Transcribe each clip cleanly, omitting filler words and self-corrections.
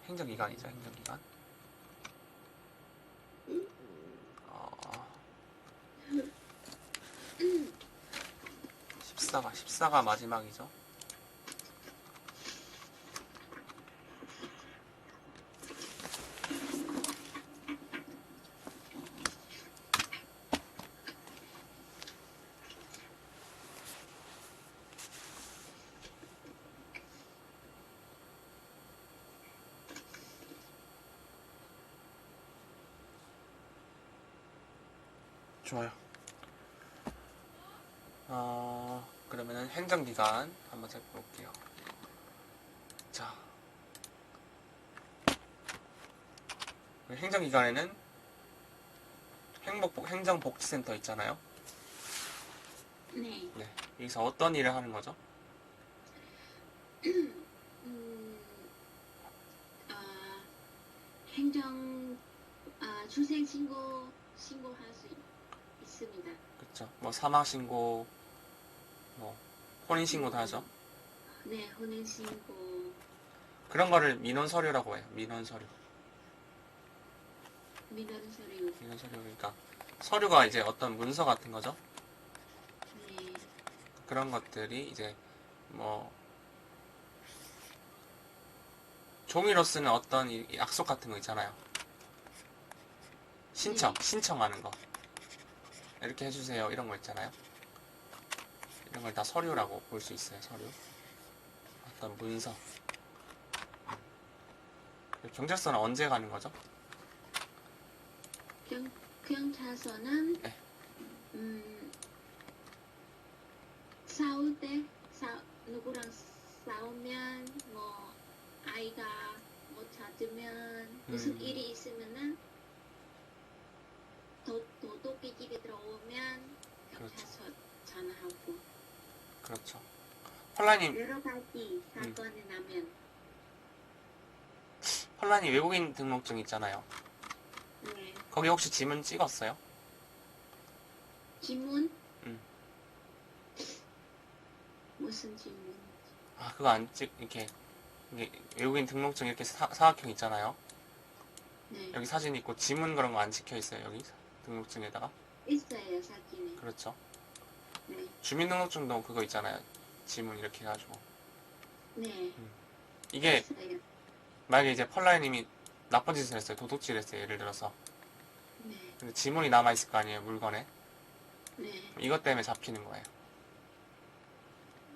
행정기관이죠, 행정기관. 14가 마지막이죠. 좋아요. 그러면은 행정기관 한번 살펴볼게요. 자, 행정기관에는 행정복지센터 있잖아요. 네. 네, 여기서 어떤 일을 하는 거죠? 아, 행정, 출생 신고할 수 있습니다. 그쵸. 뭐 사망신고, 뭐 혼인신고도 하죠. 네, 혼인 신고, 그런 거를 민원서류라고 해요. 민원서류. 민원 서류. 민원서류 그러니까 서류가 이제 어떤 문서 같은 거죠. 네, 그런 것들이 이제 뭐 종이로 쓰는 어떤 약속 같은 거 있잖아요. 신청하는 거. 이렇게 해주세요. 이런 거 있잖아요. 이런 걸 다 서류라고 볼 수 있어요. 서류. 어떤 문서. 경찰서는 언제 가는 거죠? 경찰서는 네. 싸울 때 누구랑 싸우면 뭐 아이가 못 찾으면 무슨 일이 있으면은 도둑이 집에 들어오면 경찰서 전화하고 그렇죠. 펄라님, 여러 가지 사건이 나면 펄라님 외국인 등록증 있잖아요. 네. 거기 혹시 지문 찍었어요? 지문? 음. 무슨 지문? 그거 안 이게 외국인 등록증 이렇게 사각형 있잖아요. 네. 여기 사진 있고 지문 그런 거 안 찍혀 있어요. 여기 등록증에다가. 있어요 사진이. 그렇죠. 네. 주민등록증도 그거 있잖아요. 지문 이렇게 해가지고. 네. 이게 있어요. 만약에 이제 펄라이님이 나쁜 짓을 했어요. 도둑질 했어요. 예를 들어서. 네. 근데 지문이 남아있을 거 아니에요. 물건에. 네. 이것 때문에 잡히는 거예요.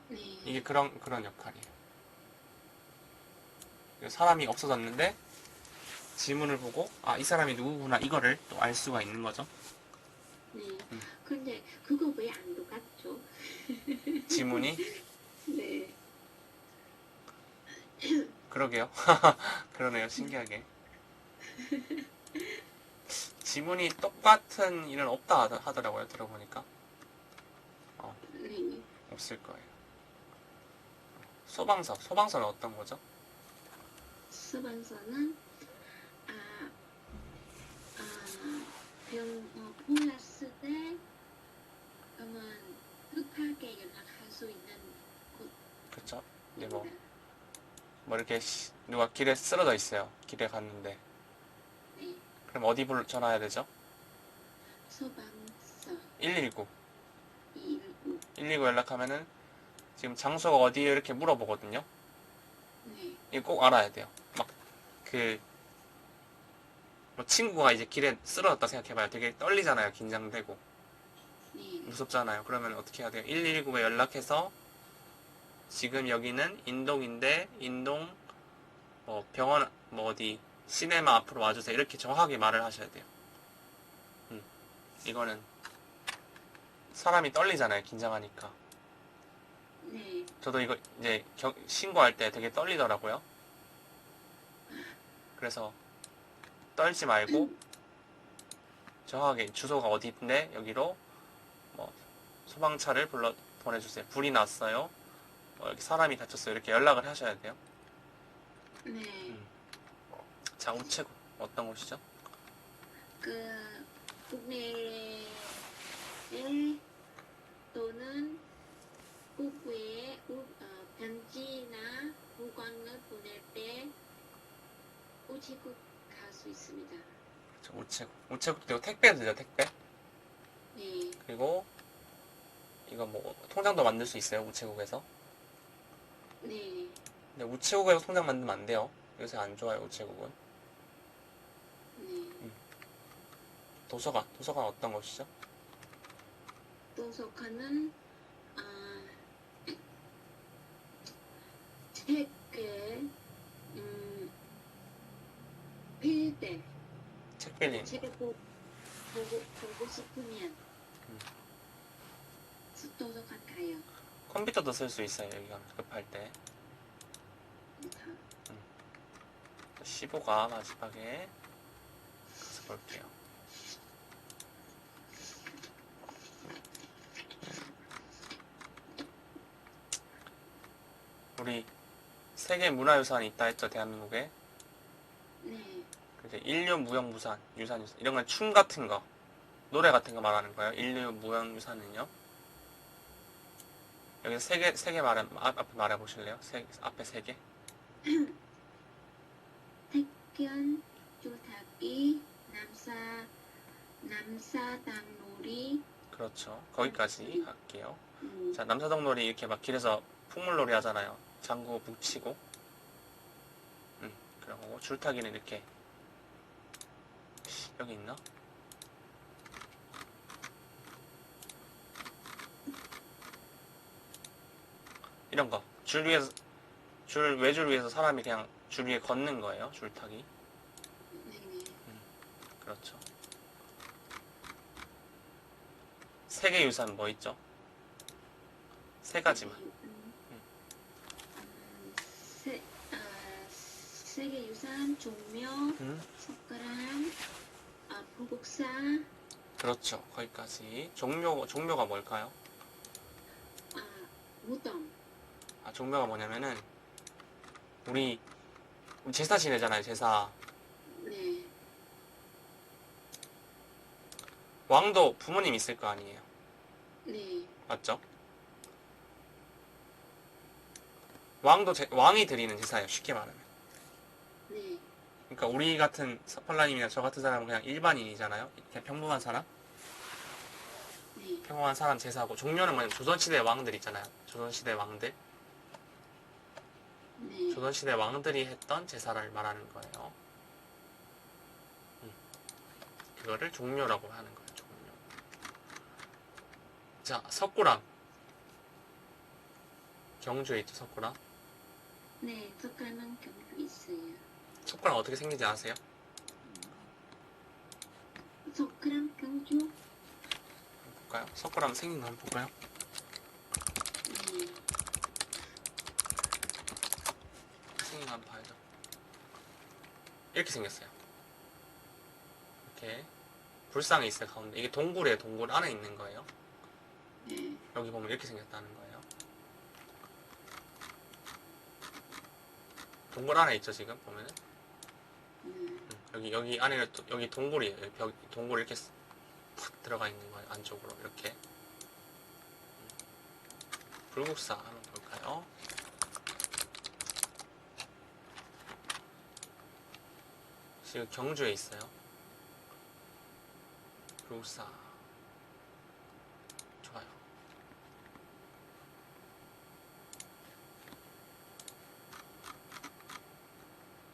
네. 이게 그런 역할이에요. 사람이 없어졌는데 지문을 보고 이 사람이 누구구나 이거를 또 알 수가 있는 거죠. 네. 근데 그거 왜 안 똑같죠? 지문이? 네. 그러게요. 그러네요. 신기하게. 지문이 똑같은 일은 없다 하더라고요. 들어보니까. 네. 없을 거예요. 소방서는 어떤 거죠? 소방서는 병 났을 때 그러면 급하게 연락할 수 있는 곳. 그쵸? 이제 뭐 이렇게 누가 길에 쓰러져 있어요. 길에 갔는데. 네. 그럼 어디 전화해야 되죠? 소방서 119. 219. 119 연락하면은 지금 장소가 어디에 이렇게 물어보거든요. 네. 이거 꼭 알아야 돼요. 뭐 친구가 이제 길에 쓰러졌다 생각해봐요. 되게 떨리잖아요. 긴장되고. 네. 무섭잖아요. 그러면 어떻게 해야 돼요? 119에 연락해서 지금 여기는 인동인데 인동 병원 어디 시네마 앞으로 와주세요. 이렇게 정확하게 말을 하셔야 돼요. 이거는 사람이 떨리잖아요. 긴장하니까. 네. 저도 이거 이제 신고할 때 되게 떨리더라고요. 그래서 떨지 말고 정확하게 주소가 어디인데 여기로 뭐 소방차를 보내주세요. 불이 났어요. 여기 사람이 다쳤어요. 이렇게 연락을 하셔야 돼요. 네. 자, 우체국 어떤 곳이죠? 국내에 또는 국외에 편지나 물건을 보낼 때 우체국 갈 수 있습니다. 그렇죠, 우체국. 우체국도 되고 택배도 되죠, 택배. 네, 그리고 이거 뭐 통장도 만들 수 있어요, 우체국에서. 네. 근데 우체국에서 통장 만들면 안 돼요. 요새 안 좋아요, 우체국은. 네. 도서관 어떤 곳이죠? 도서관은 책을 빌릴 때 책 빌리는 거. 책을 보고 싶으면 음. 도서관 가요. 컴퓨터도 쓸 수 있어요, 여기 가면 급할 때. 15가 마지막에 가서 볼게요. 우리 세계 문화유산이 있다 했죠, 대한민국에. 네, 이제 인류 무형유산, 유산 이런 건 춤 같은 거, 노래 같은 거 말하는 거예요. 인류 무형유산은요. 여기서 세 개 앞에 말해 보실래요? 앞에 세 개. 택견, 조타기, 남사당놀이. 그렇죠. 거기까지 할게요. 음, 자, 남사동놀이 이렇게 막 길에서 풍물놀이 하잖아요. 장구 북치고. 그런 거고. 줄타기는 이렇게. 여기 있나? 이런 거. 외줄 위에서 사람이 그냥 줄 위에 걷는 거예요. 줄타기. 네네. 그렇죠. 세계유산 뭐 있죠? 세 가지만. 세계유산, 종묘, 석가람, 불국사. 그렇죠. 거기까지. 종묘가 뭘까요? 무덤. 종묘가 뭐냐면은, 우리 제사 지내잖아요, 제사. 네, 왕도 부모님 있을 거 아니에요. 네, 맞죠? 왕이 드리는 제사예요, 쉽게 말하면. 네, 그러니까 우리 같은 서펄라님이나 저 같은 사람은 그냥 일반인이잖아요. 그냥 평범한 사람? 네, 평범한 사람 제사하고, 종묘는 뭐냐면 조선시대 왕들 있잖아요. 조선시대 왕들. 네. 조선시대 왕들이 했던 제사를 말하는 거예요. 그거를 종묘라고 하는 거예요, 종묘. 자, 석굴암. 경주에 있죠, 석굴암. 네, 석가람 경주 있어요. 석굴암 어떻게 생긴지 아세요? 석가람 경주? 한번 볼까요? 석굴암 생긴 거 한번 볼까요? 네, 생긴 거 한번 봐야죠. 이렇게 생겼어요. 이렇게 불상이 있어요, 가운데. 이게 동굴이에요, 동굴 안에 있는 거예요. 네, 여기 보면 이렇게 생겼다는 거예요. 동굴 안에 있죠, 지금 보면은. 여기 안에는 여기 동굴이에요. 여기 동굴 이렇게 탁 들어가 있는 거예요, 안쪽으로 이렇게. 불국사 한번 볼까요? 지금 경주에 있어요. 불국사. 좋아요.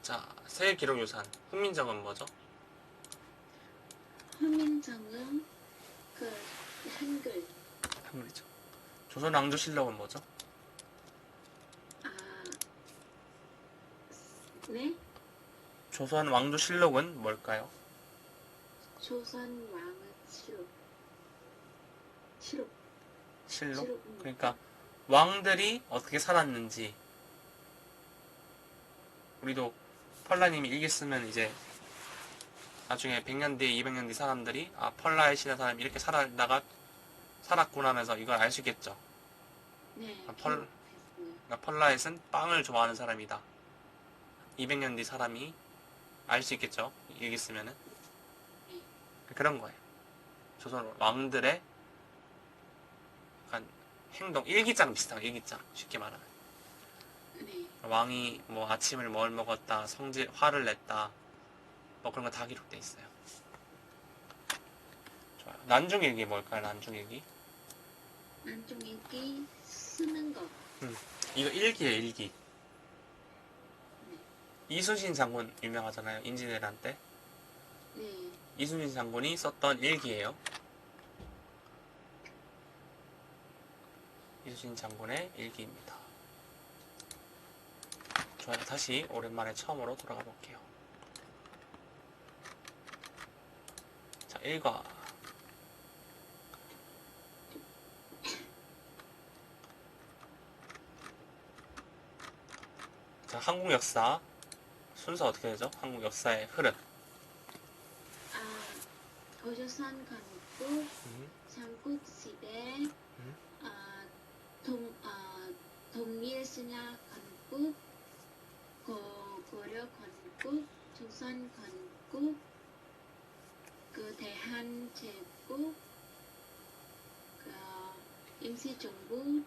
자, 세계기록유산 훈민정음 뭐죠? 훈민정음, 한글. 한글이죠. 조선왕조실록은 뭐죠? 네, 조선왕조실록은 뭘까요? 조선 왕의 실록. 실록? 그러니까 왕들이 어떻게 살았는지 우리도 펄라님이 일기 쓰면 이제 나중에 100년 뒤, 200년 뒤 사람들이 펄라의 시대 사람이 이렇게 살았구나 하면서 이걸 알 수 있겠죠. 네, 펄- 기록했어요. 펄라엣은 빵을 좋아하는 사람이다. 200년 뒤 사람이 알 수 있겠죠. 일기 쓰면은. 그런 거예요. 조선 왕들의 약간 행동, 일기장 비슷한 거, 일기장. 쉽게 말하면. 네. 왕이 뭐 아침을 뭘 먹었다, 성질, 화를 냈다, 뭐 그런 거 다 기록돼 있어요. 좋아요. 난중일기 뭘까요? 난중일기? 난중일기 쓰는 거. 이거 일기예요, 일기. 이순신 장군 유명하잖아요. 임진왜란 때. 네. 이순신 장군이 썼던 일기예요. 이순신 장군의 일기입니다. 좋아요. 다시 오랜만에 처음으로 돌아가 볼게요. 자, 1과. 자, 한국 역사. 순서 어떻게 되죠? 한국 역사의 흐름. 고조선 건국, 음, 삼국시대, 동일신라 건국, 고려 건국, 조선 건국, 그 대한제국, 그 임시정부,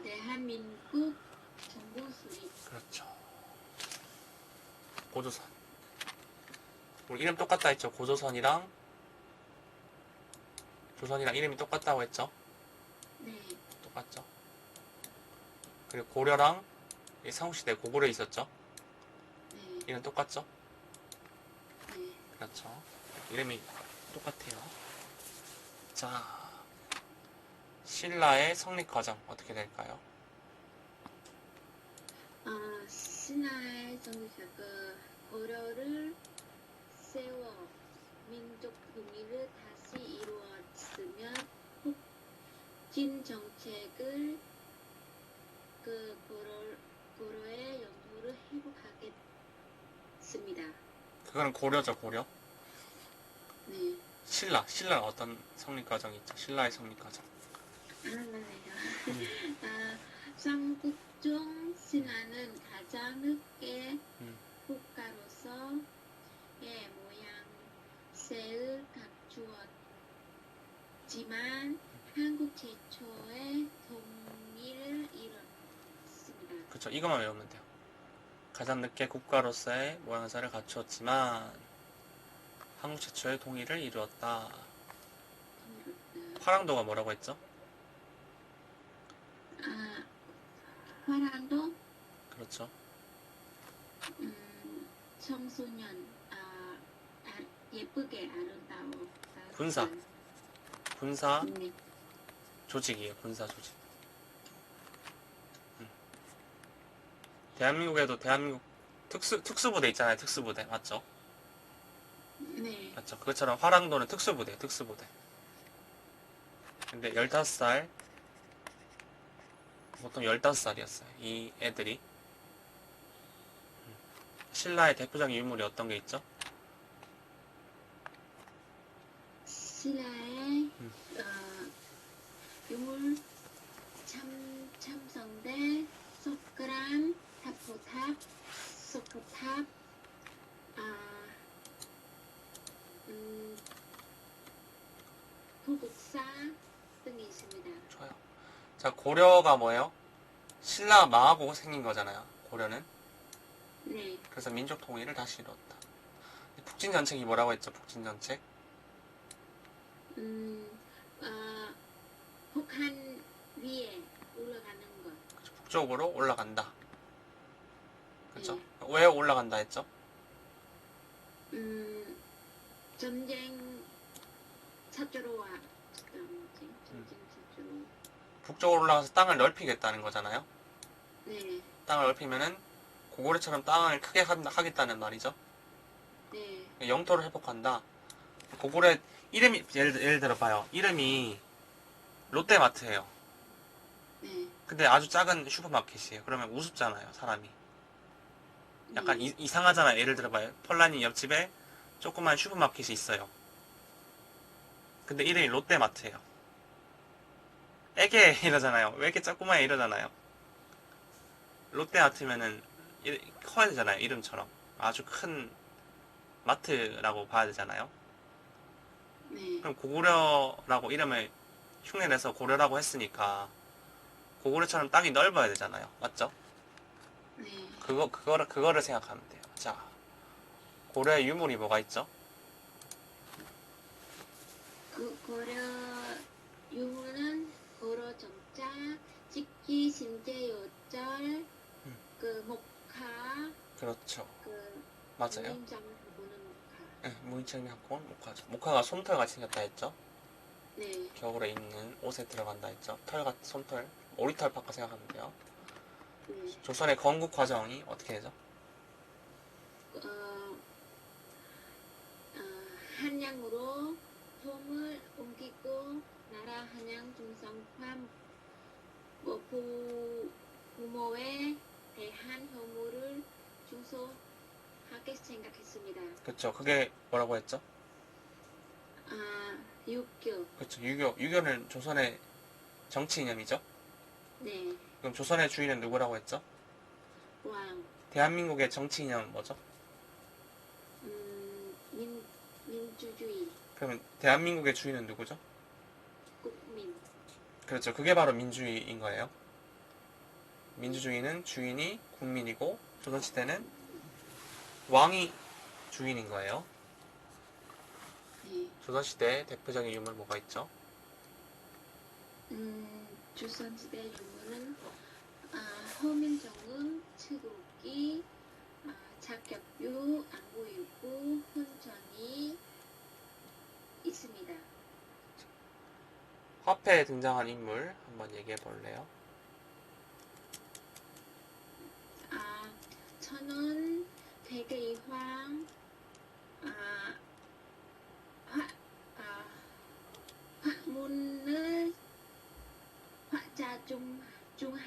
대한민국 정부 수립. 그렇죠. 고조선. 우리 이름 똑같다 했죠? 고조선이랑 조선이랑 이름이 똑같다고 했죠? 네, 똑같죠? 그리고 고려랑 삼국시대 고구려에 있었죠? 네, 이름 똑같죠? 네. 그렇죠. 이름이 똑같아요. 자, 신라의 성립 과정 어떻게 될까요? 신라의 정치가 고려를 세워 민족 통일을 다시 이루었으면 북진 정책을 그 고려의 영토를 회복하겠습니다. 그거는 고려죠, 고려. 네. 신라는 어떤 성립 과정이 있죠? 신라의 성립 과정. 맞네요. 삼국중 신라는 가장 늦게 국가로서의 모양새를 갖추었지만 한국 최초의 통일을 이뤘습니다. 그쵸, 이것만 외우면 돼요. 가장 늦게 국가로서의 모양새를 갖추었지만 한국 최초의 통일을 이루었다. 화랑도가 뭐라고 했죠? 화랑도 그렇죠. 청소년 예쁘게 아름다워 군사 네. 조직이에요. 군사 조직. 대한민국에도 대한민국 특수부대 있잖아요. 특수부대 맞죠? 네. 맞죠? 그것처럼 화랑도는 특수부대예요. 특수부대. 근데 15살 보통 15살이었어요. 이 애들이. 신라의 대표적인 인물이 어떤 게 있죠? 신라의 유물 참성대 석가람 타포탑 석포탑 도곡사 등이 있습니다. 좋아요. 자, 고려가 뭐예요? 신라 망하고 생긴 거잖아요. 고려는. 네. 그래서 민족 통일을 다시 이뤘다. 북진전책이 뭐라고 했죠? 북진전책. 북한 위에 올라가는 것. 그렇죠. 북쪽으로 올라간다. 그렇죠? 네. 왜 올라간다 했죠? 전쟁 찾으러 와. 전쟁 찾으러. 북쪽으로 올라가서 땅을 넓히겠다는 거잖아요. 네. 땅을 넓히면은 고구려처럼 땅을 크게 하겠다는 말이죠. 네. 영토를 회복한다. 고구려 이름이 예를 들어 봐요. 이름이 롯데마트예요. 네. 근데 아주 작은 슈퍼마켓이에요. 그러면 우습잖아요, 사람이. 약간 네. 이상하잖아요. 예를 들어 봐요. 폴라님 옆집에 조그만 슈퍼마켓이 있어요. 근데 이름이 롯데마트예요. 애게 이러잖아요. 왜 이렇게 조그마해 이러잖아요. 롯데마트면은 커야 되잖아요. 이름처럼. 아주 큰 마트라고 봐야 되잖아요. 네. 그럼 고구려라고 이름을 흉내내서 고려라고 했으니까 고구려처럼 땅이 넓어야 되잖아요. 맞죠? 네. 그거를 생각하면 돼요. 자, 고려의 유물이 뭐가 있죠? 그 고려 유물은 고려 정자, 직기, 신제, 요절, 그 목화, 그렇죠. 그 맞아요. 무인장 보는 목화. 네, 무인책미 학원 목화죠. 목화가 솜털같이 생겼다 했죠? 네. 겨울에 입는 옷에 들어간다 했죠? 솜털, 오리털 파카 생각하면 돼요. 네. 조선의 건국 과정이 어떻게 되죠? 어, 한양으로 솜을 옮기고 나라 한양 중성화 부모에 대한 혐오를 중소하게 생각했습니다. 그렇죠. 그게 뭐라고 했죠? 육교. 그렇죠. 유교는 조선의 정치 이념이죠? 네. 그럼 조선의 주인은 누구라고 했죠? 왕. 대한민국의 정치 이념은 뭐죠? 민주주의. 그러면 대한민국의 주인은 누구죠? 국민. 그렇죠. 그게 바로 민주주의인 거예요. 민주주의는 주인이 국민이고 조선시대는 왕이 주인인 거예요. 네. 조선시대의 대표적인 유물 뭐가 있죠? 조선시대 유물은 허민정음, 츠국기, 작격유, 안보일구, 혼전이 있습니다. 화폐에 등장한 인물 한번 얘기해 볼래요? 천원, 대개이황, 학문을 화자 중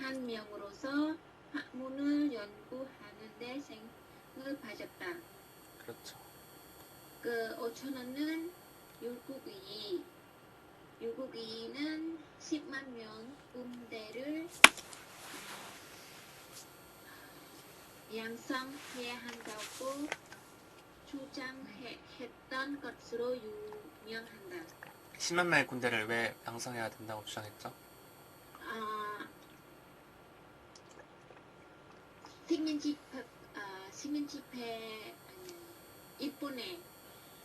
한 명으로서 학문을 연구하는 데 생을 가졌다. 그렇죠. 그 5천원은 율곡이는 10만 명 군대를 양성해야 한다고 주장했던 것으로 유명한다. 10만 명의 군대를 왜 양성해야 된다고 주장했죠? 식민지배 일본의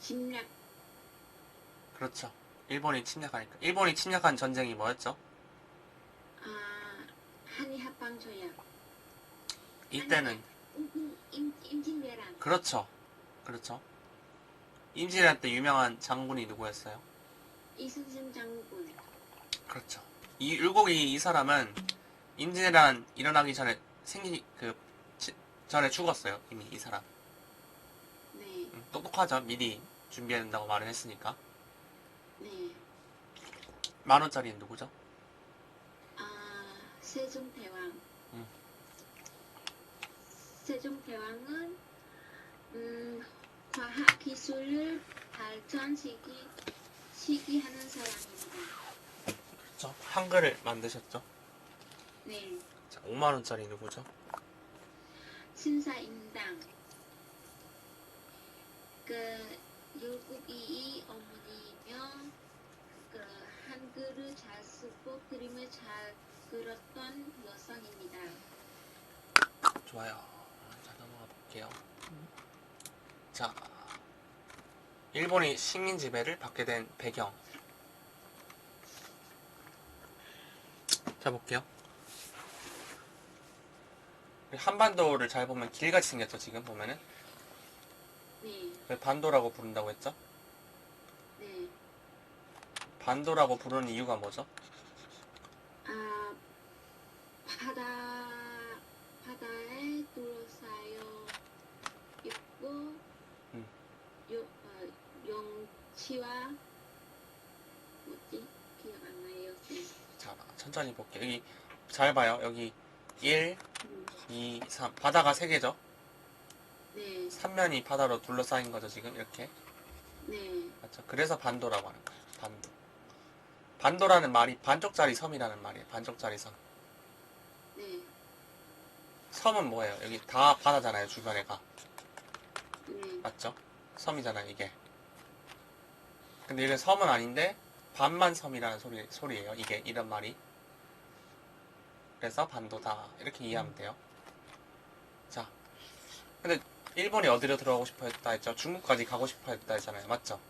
침략. 그렇죠. 일본이 침략하니까. 일본이 침략한 전쟁이 뭐였죠? 한일합방 조약. 이때는 임진왜란. 그렇죠. 그렇죠. 임진왜란 때 유명한 장군이 누구였어요? 이순신 장군. 그렇죠. 이 율곡이 이 사람은 임진왜란 일어나기 전에 전에 죽었어요. 이미 이 사람. 네. 똑똑하죠. 미리 준비해야 된다고 말을 했으니까. 네. 10,000원짜리는 누구죠? 세종대왕. 음. 세종대왕은 과학 기술을 발전시키하는 사람입니다. 그렇죠. 한글을 만드셨죠. 네. 자, 5만원짜리 누구죠? 신사임당. 그 율곡이 어머니이며 그 한글을 잘 쓰고 그림을 잘 그렸던 여성입니다. 좋아요. 자, 넘어가 볼게요. 자, 일본이 식민 지배를 받게 된 배경. 자, 볼게요. 한반도를 잘 보면 길같이 생겼죠, 지금 보면은. 네. 왜 반도라고 부른다고 했죠? 네. 반도라고 부르는 이유가 뭐죠? 바다에 둘러싸여 있고 용치와 뭐지? 기억 안 나요. 자, 천천히 볼게요. 여기 잘 봐요. 여기 1, 2, 3. 바다가 3개죠? 네. 3면이 바다로 둘러싸인 거죠, 지금 이렇게. 네. 맞죠? 그래서 반도라고 하는 거예요. 반도. 반도라는 말이 반쪽짜리 섬이라는 말이에요. 반쪽짜리 섬. 네. 섬은 뭐예요? 여기 다 바다잖아요, 주변에가. 네. 맞죠? 섬이잖아요, 이게. 근데 이게 섬은 아닌데 반만 섬이라는 소리예요. 이게 이런 말이. 그래서 반도다. 이렇게 이해하면 돼요. 자, 근데 일본이 어디로 들어가고 싶어 했다 했죠? 중국까지 가고 싶어 했다 했잖아요. 맞죠?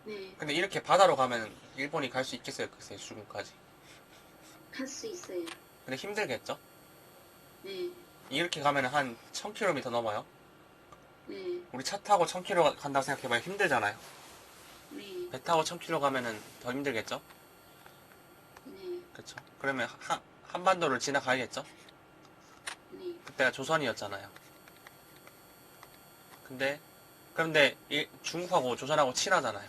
네, 근데 이렇게 바다로 가면 일본이 갈 수 있겠어요? 글쎄요, 중국까지. 갈 수 있어요. 근데 힘들겠죠? 네, 이렇게 가면 한 1000km 넘어요. 네, 우리 차 타고 1000km 간다고 생각해봐요. 힘들잖아요. 네, 배 타고 1000km 가면은 더 힘들겠죠? 네, 그쵸? 그러면 한반도를 지나가야겠죠? 네, 그때가 조선이었잖아요. 그런데 중국하고 조선하고 친하잖아요.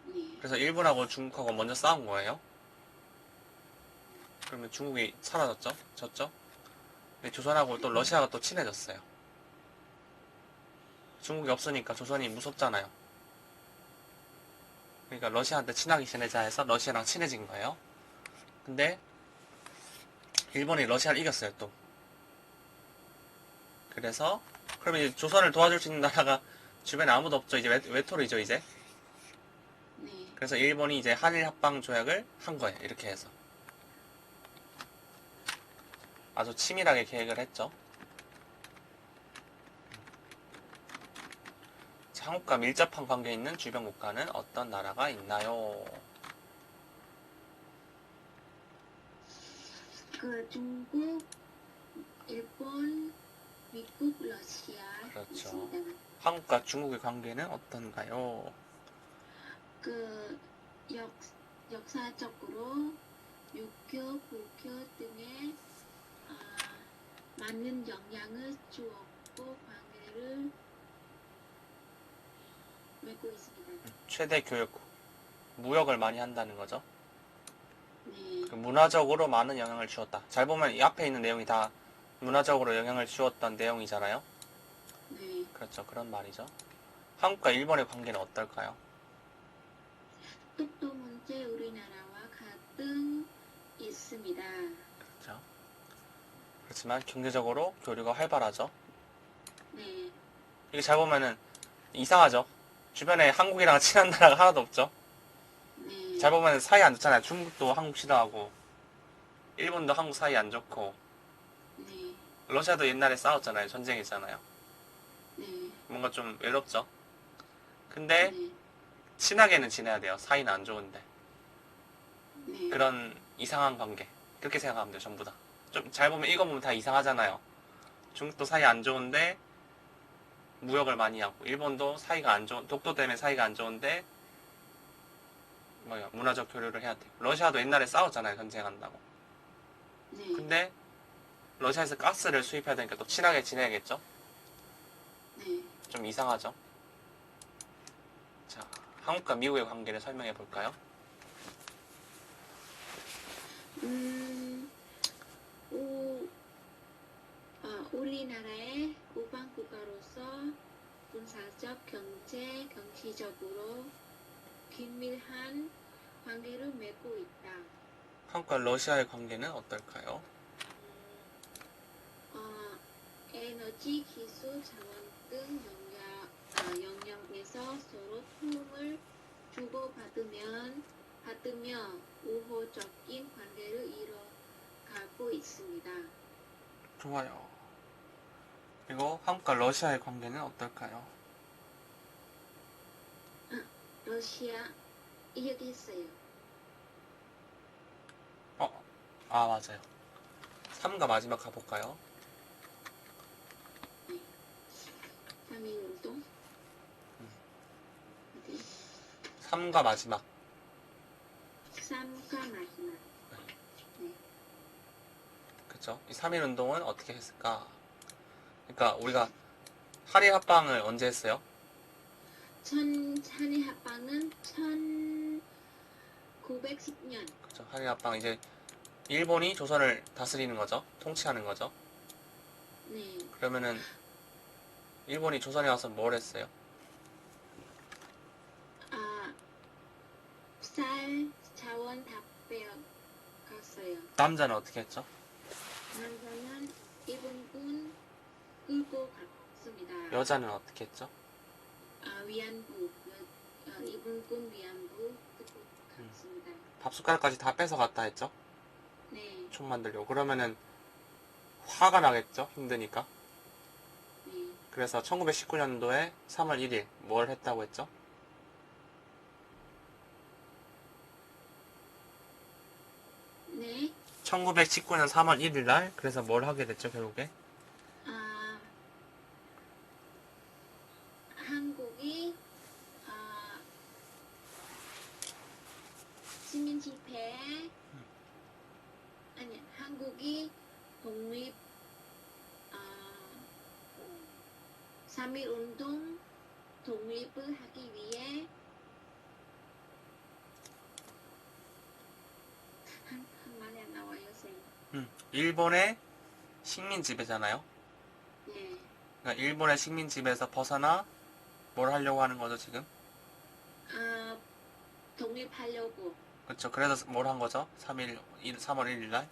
네, 그래서 일본하고 중국하고 먼저 싸운 거예요. 그러면 중국이 사라졌죠? 졌죠? 근데 조선하고 또 러시아가 또 친해졌어요. 중국이 없으니까 조선이 무섭잖아요. 그러니까 러시아한테 친하게 지내자 해서 러시아랑 친해진 거예요. 근데 일본이 러시아를 이겼어요, 또. 그래서 그러면 이제 조선을 도와줄 수 있는 나라가 주변에 아무도 없죠. 이제 외톨이죠, 이제. 네. 그래서 일본이 이제 한일 합방 조약을 한 거예요. 이렇게 해서. 아주 치밀하게 계획을 했죠. 자, 한국과 밀접한 관계에 있는 주변 국가는 어떤 나라가 있나요? 그 중국, 일본, 미국, 러시아 그렇죠. 있습니다. 한국과 중국의 관계는 어떤가요? 그 역, 역사적으로 육교, 불교 등의 많은 영향을 주었고 관계를 맺고 있습니다. 최대 교역국. 무역을 많이 한다는 거죠. 네, 그 문화적으로 많은 영향을 주었다. 잘 보면 이 앞에 있는 내용이 다 문화적으로 영향을 주었던 내용이잖아요. 네. 그렇죠. 그런 말이죠. 한국과 일본의 관계는 어떨까요? 독도 문제 우리나라와 갈등 있습니다. 그렇죠. 그렇지만 경제적으로 교류가 활발하죠. 네, 이게 잘 보면은 이상하죠. 주변에 한국이랑 친한 나라가 하나도 없죠. 네, 잘 보면 사이 안 좋잖아요. 중국도 한국 싫어하고 일본도 한국 사이 안 좋고 네, 러시아도 옛날에 싸웠잖아요. 전쟁했잖아요. 네, 뭔가 좀 외롭죠. 근데 네, 친하게는 지내야 돼요. 사이는 안 좋은데. 네, 그런 이상한 관계. 그렇게 생각하면 돼요. 전부 다. 좀 잘 보면 읽어보면 다 이상하잖아요. 중국도 사이 안 좋은데 무역을 많이 하고 일본도 사이가 안 좋은 독도 때문에 사이가 안 좋은데 뭐야 문화적 교류를 해야 돼요. 러시아도 옛날에 싸웠잖아요. 전쟁한다고. 네, 근데 러시아에서 가스를 수입해야 되니까 또 친하게 지내야겠죠? 네. 좀 이상하죠? 자, 한국과 미국의 관계를 설명해 볼까요? 음, 우, 우리나라의 우방국가로서 군사적, 경제, 경제적으로 긴밀한 관계를 맺고 있다. 한국과 러시아의 관계는 어떨까요? 에너지, 기술, 자원 등 영역에서 서로 도움을 받으며 우호적인 관계를 이뤄가고 있습니다. 좋아요. 그리고 한국과 러시아의 관계는 어떨까요? 러시아 이야기했어요. 맞아요. 3가 마지막 가볼까요? 네. 3위 운동. 어디? 3가 마지막. 3가 마지막. 네. 그쵸? 이 3.1 운동은 어떻게 했을까? 그러니까 우리가 한일 합방을 언제 했어요? 한일 합방은 1910년. 그쵸? 한일 합방 이제 일본이 조선을 다스리는 거죠? 통치하는 거죠? 네. 그러면은 일본이 조선에 와서 뭘 했어요? 쌀, 자원 다 빼앗갔어요. 남자는 어떻게 했죠? 남자는 일본군 끌고 갔습니다. 여자는 어떻게 했죠? 위안부, 일본군 위안부 끌고 갔습니다. 밥 숟가락까지 다 뺏어갔다 했죠? 네. 총 만들려고. 그러면은 화가 나겠죠? 힘드니까. 네. 그래서 1919년도에 3월 1일 뭘 했다고 했죠? 네. 1919년 3월 1일 날 그래서 뭘 하게 됐죠, 결국에? 아, 한국이 아, 시민 집회 아니 한국이 독립 3.1 운동 독립을 하기 위해 한 말이 안 나와요, 쌤. 일본의 식민 지배잖아요. 네. 그러니까 일본의 식민 지배에서 벗어나 뭘 하려고 하는 거죠, 지금? 아, 독립하려고 그렇죠. 그래서 뭘 한 거죠? 3월 1일 날?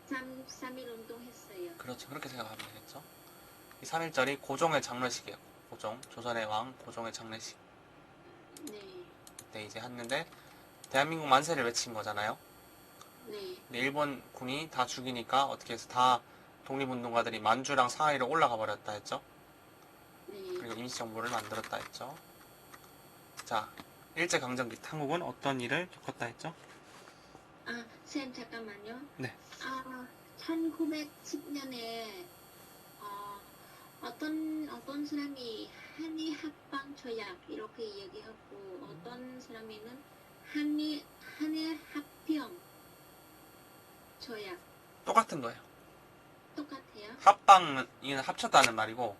3.1 운동 했어요. 그렇죠. 그렇게 생각하면 되겠죠. 이 3일절이 고종의 장례식이에요. 고종, 조선의 왕 고종의 장례식. 네. 그때 이제 했는데 대한민국 만세를 외친 거잖아요. 네. 근데 일본 군이 다 죽이니까 어떻게 해서 다 독립운동가들이 만주랑 상하이로 올라가 버렸다 했죠. 네. 그리고 임시정부를 만들었다 했죠. 자, 일제강점기 한국은 어떤 일을 겪었다 했죠? 아, 쌤 잠깐만요. 네. 1910년에 어떤 사람이 한일 합방 조약 이렇게 얘기하고 어떤 사람이는 한일 합병 조약 똑같은 거예요. 똑같아요? 합방은 합쳤다는 말이고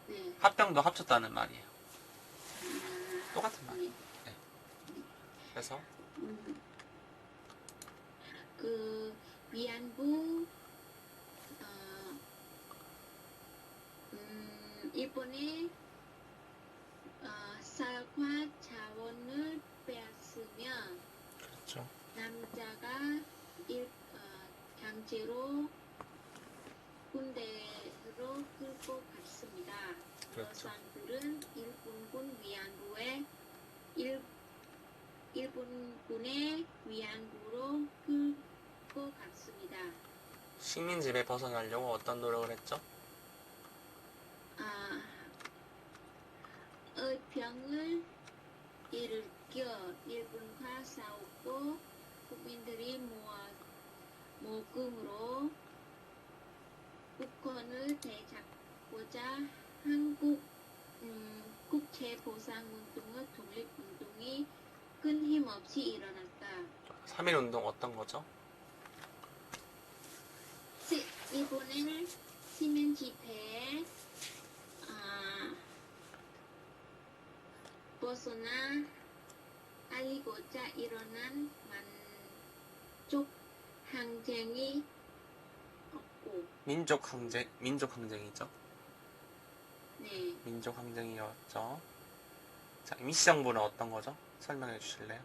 네. 합병도 합쳤다는 말이에요. 똑같은 네. 말이에요. 네. 그래서 음, 그 위안부 일본의 쌀과 자원을 빼앗으면 그렇죠. 남자가 강제로 군대로 끌고 갔습니다. 그렇죠. 여성들은 일본군 위안부에 일본군의 위안부로 끌고 갔습니다. 식민 지배 벗어나려고 어떤 노력을 했죠? 의병을 일으켜 일본과 싸우고 국민들이 모금으로 북한을 되잡고자 한국 국제보상운동의 독립운동이 끊임없이 일어났다. 3.1 운동 어떤 거죠? 일본은 시민 집회에 벗어나 알리고자 일어난 만족 항쟁이 없고, 민족 항쟁이죠. 네, 민족 항쟁이었죠. 자, 임시정부는 어떤 거죠? 설명해 주실래요?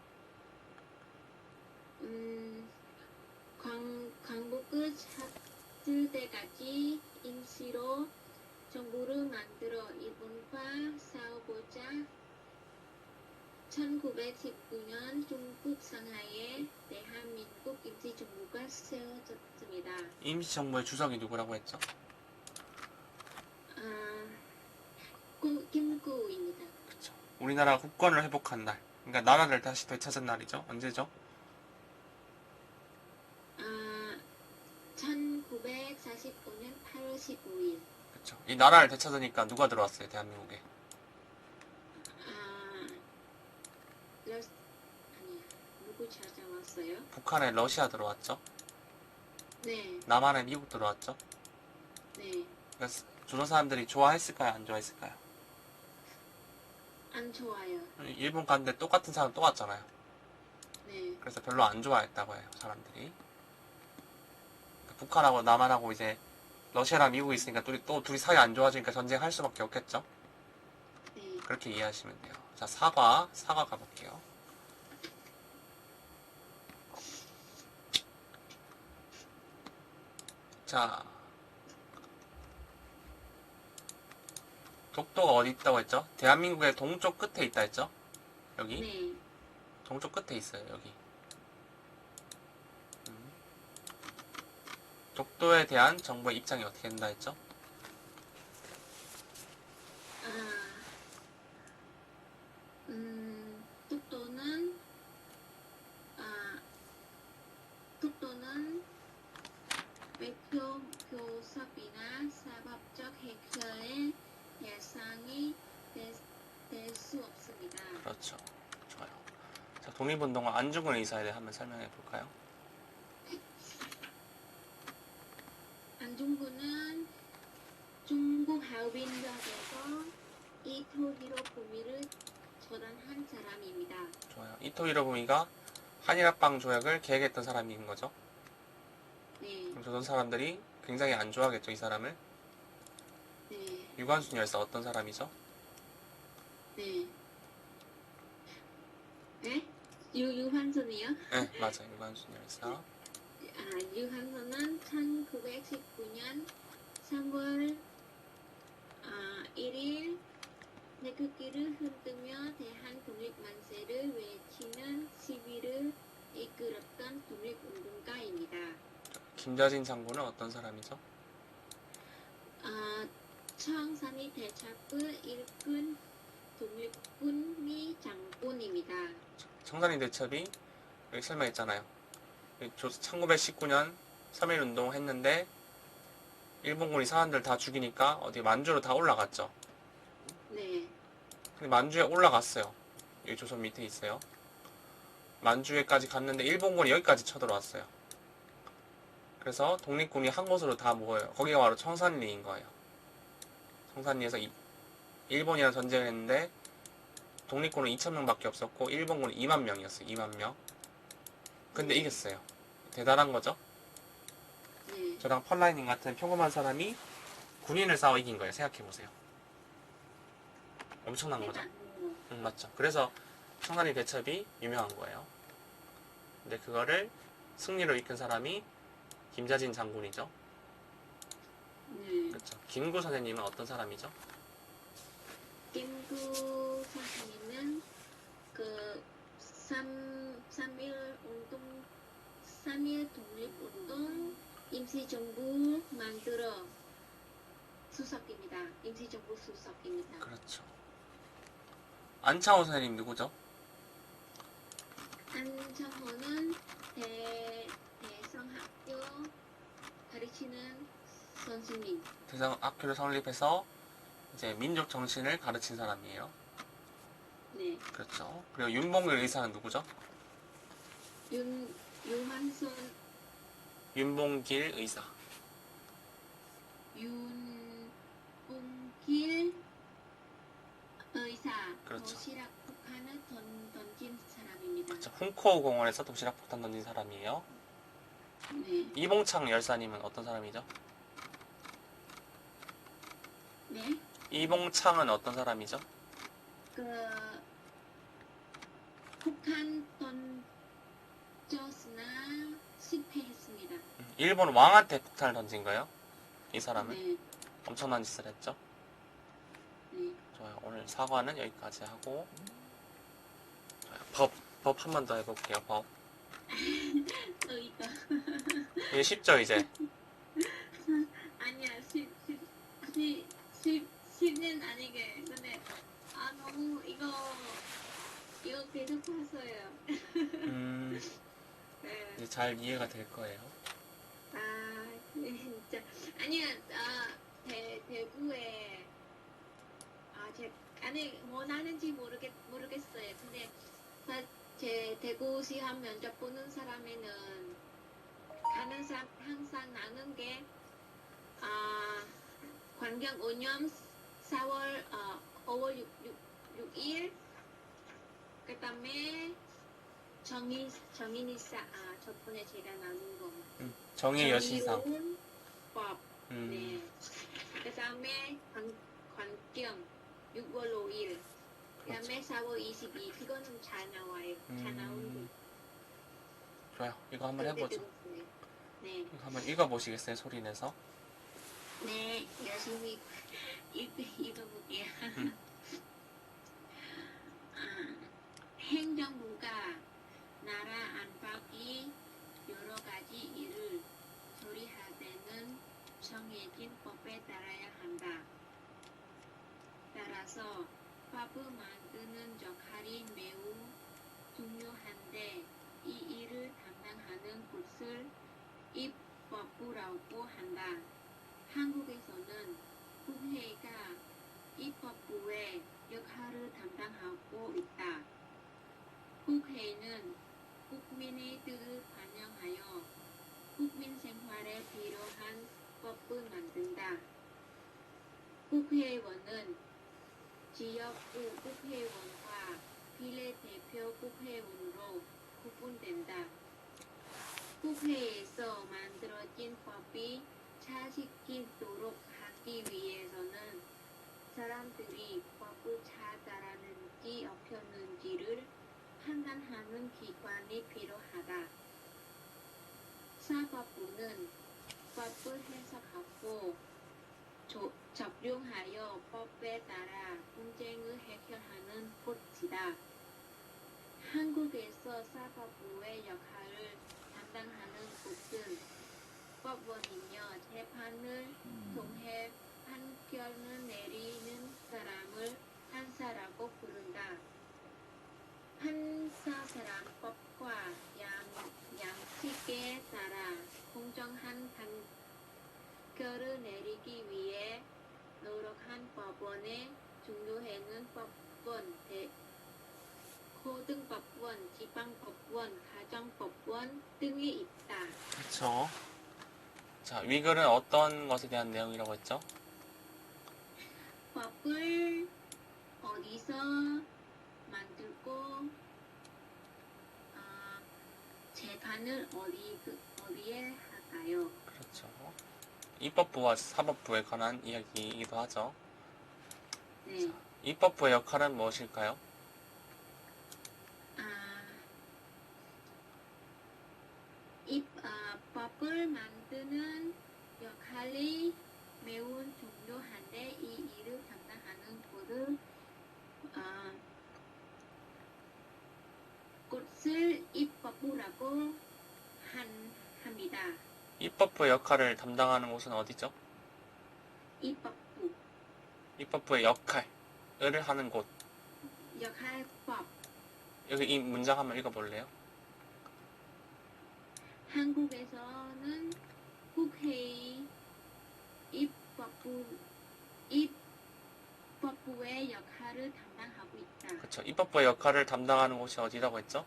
광복을 찾을 때까지 임시로 정부를 만들어 일본과 싸우고자 1919년 중국 상하이에 대한민국 임시정부가 세워졌습니다. 임시정부의 주석이 누구라고 했죠? 김구입니다. 그렇죠. 우리나라가 국권을 회복한 날. 그러니까 나라를 다시 되찾은 날이죠. 언제죠? 1945년 8월 15일. 그렇죠. 이 나라를 되찾으니까 누가 들어왔어요, 대한민국에? 누구 찾아왔어요? 북한에 러시아 들어왔죠. 네, 남한에 미국 들어왔죠. 네, 그래서 조선 사람들이 좋아했을까요, 안 좋아했을까요? 안 좋아요. 일본 갔는데 똑같은 사람 또 왔잖아요. 네, 그래서 별로 안 좋아했다고 해요, 사람들이. 그러니까 북한하고 남한하고 이제 러시아랑 미국이 있으니까 둘이 사이 안 좋아지니까 전쟁할 수밖에 없겠죠. 네. 그렇게 이해하시면 돼요. 자, 사과 가볼게요. 자, 독도가 어디 있다고 했죠? 대한민국의 동쪽 끝에 있다 했죠? 여기? 네, 동쪽 끝에 있어요, 여기. 독도에 대한 정부의 입장이 어떻게 된다 했죠? 독도는 독도는 외교 교섭이나 사법적 해결의 대상이 될 수 없습니다. 그렇죠. 좋아요. 자, 독립운동가 안중근 의사에 대해 한번 설명해 볼까요? 안중근은 중국 하얼빈역에서 이토 히로부미를 처단한 사람입니다. 좋아요. 이토 히로부미가 한일합방 조약을 계획했던 사람인 거죠. 네, 그럼 조선 사람들이 굉장히 안 좋아하겠죠, 이 사람을. 네, 유관순 열사 어떤 사람이죠? 네. 네? 유한선이요? 네, 맞아요. 유관순 열사. 유한선은 1919년 3월 1일 태극기를 흔들며 대한 독립 만세를 외치는 시위를 이끌었던 독립운동가입니다. 김자진 장군은 어떤 사람이죠? 청산리 대첩을 일군 독립군미 장군입니다. 청산리 대첩이 여기 설명했잖아요. 1919년 3.1운동 했는데 일본군이 사람들 다 죽이니까 어디 만주로 다 올라갔죠. 네, 근데 만주에 올라갔어요. 여기 조선 밑에 있어요. 만주에까지 갔는데 일본군이 여기까지 쳐들어왔어요. 그래서 독립군이 한 곳으로 다 모여요. 거기가 바로 청산리인 거예요. 청산리에서 일본이랑 전쟁을 했는데 독립군은 2,000명밖에 없었고 일본군은 2만 명이었어요. 2만 명. 근데 이겼어요. 대단한 거죠. 네. 저랑 펄라이님 같은 평범한 사람이 군인을 싸워 이긴 거예요. 생각해보세요. 엄청난 거죠. 맞죠. 그래서 청산리 대첩이 유명한 거예요. 근데 그거를 승리로 이끈 사람이 김자진 장군이죠. 네. 그렇죠. 김구 선생님은 어떤 사람이죠? 김구 선생님은 그 3.1 운동, 3.1 독립운동 임시정부 만들어 수석입니다. 임시정부 수석입니다. 그렇죠. 안창호 선생님 누구죠? 안창호는 대성학교 가르치는 선생님. 대성학교를 설립해서 이제 민족 정신을 가르친 사람이에요. 네. 그렇죠. 그리고 윤봉길 의사는 누구죠? 유한선 윤봉길 의사. 윤봉길 의사. 그렇죠. 도시락 폭탄을 던진 사람입니다. 그렇죠. 훈코우 공원에서 도시락 폭탄 던진 사람이에요. 네. 이봉창 열사님은 어떤 사람이죠? 네. 이봉창은 어떤 사람이죠? 그 폭탄 던졌으나 실패했습니다. 일본 왕한테 폭탄을 던진 거예요. 이 사람은 네. 엄청난 짓을 했죠. 네. 좋아요. 오늘 사과는 여기까지 하고 좋아요. 법 한 번 더 해볼게요. 법. 이거 이게 쉽죠 이제. 아니야 10는 아니게 근데 너무 이거 계속 봤어요. 네. 이제 잘 이해가 될 거예요. 네, 진짜 아니야 대구에 아니 원하는지 모르겠어요. 근데 제 대구 시험 면접 보는 사람에는 가는 사람 항상 나눈 게 관경 5년 4월 5월 6일 그다음에 정인이사 저번에 제가 나눈 거 정의 여신상. 법 네. 그다음에 관경 6월 5일 그다음에 4월 22일 그거는 잘 나와요. 잘 나온 거. 좋아요. 이거 한번 해보죠. 네. 이거 한번 읽어보시겠어요? 소리 내서. 네, 열심히 읽어볼게요. 행정부가 나라 안팎의 여러 가지 일을 처리할 때는 법은 정해진 법에 따라야 한다. 따라서 법을 만드는 역할이 매우 중요한데 이 일을 담당하는 곳을 입법부라고 한다. 한국에서는 국회가 입법부의 역할을 담당하고 있다. 국회는 국민의 뜻을 반영하여 국민 생활에 필요한 법을 만든다. 국회의원은 지역구 국회의원과 비례대표 국회의원으로 구분된다. 국회에서 만들어진 법이 잘 지키도록 하기 위해서는 사람들이 법을 잘 따르는지 어겼는지를 판단하는 기관이 필요하다. 사법부는 법을 해석하고 적용하여 법에 따라 분쟁을 해결하는 곳이다. 한국에서 사법부의 역할을 담당하는 곳은 법원이며 재판을 통해 판결을 내리는 사람을 판사라고 부른다. 판사사람법과 양식에 따라 공정한 판결을 내리기 위해 노력한 법원의 중요행은 법원, 고등법원, 지방법원, 가정법원 등이 있다. 그렇죠. 자, 위글은 어떤 것에 대한 내용이라고 했죠? 법을 어디서 만들고 재판을 어디에 할까요? 그렇죠. 입법부와 사법부에 관한 이야기이기도 하죠. 네. 입법부의 역할은 무엇일까요? 법을 만드는 역할이 매우 중요한데 이 일을 담당하는 곳을 입법부라고 합니다. 입법부의 역할을 담당하는 곳은 어디죠? 입법부, 입법부의 역할을 하는 곳. 역할법. 여기 이 문장 한번 읽어볼래요? 한국에서는 국회의 입법부의 역할을 담당하고 있다. 그렇죠. 입법부의 역할을 담당하는 곳이 어디라고 했죠?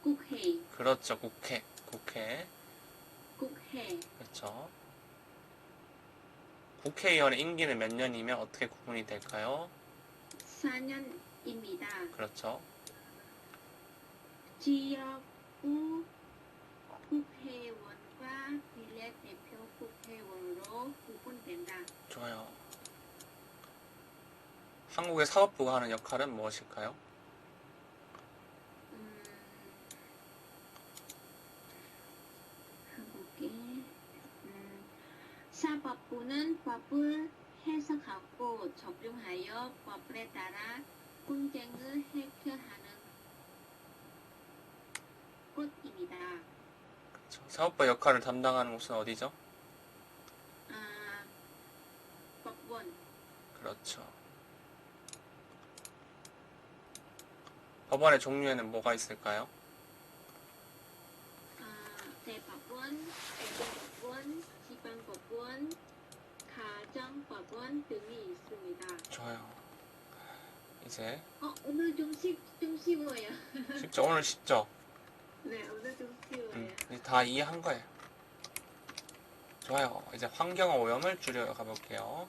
국회. 그렇죠. 국회. 국회. 국회. 그렇죠. 국회의원의 임기는 몇 년이면 어떻게 구분이 될까요? 4년입니다. 그렇죠. 지역구 국회의원과 비례대표 국회의원으로 구분된다. 좋아요. 한국의 사법부가 하는 역할은 무엇일까요? 한국의 사법부는 법을 해석하고 적용하여 법에 따라 분쟁을 해결하는 곳입니다. 그렇죠. 사법부의 역할을 담당하는 곳은 어디죠? 법원. 그렇죠. 법원의 종류에는 뭐가 있을까요? 대법원, 고등법원, 지방법원, 가정법원 등이 있습니다. 좋아요. 이제 오늘 좀 쉬워요. 쉽죠? 오늘 쉽죠? 네, 오늘 좀 쉬워요. 이제 다 이해한 거예요. 좋아요. 이제 환경 오염을 줄여 가볼게요.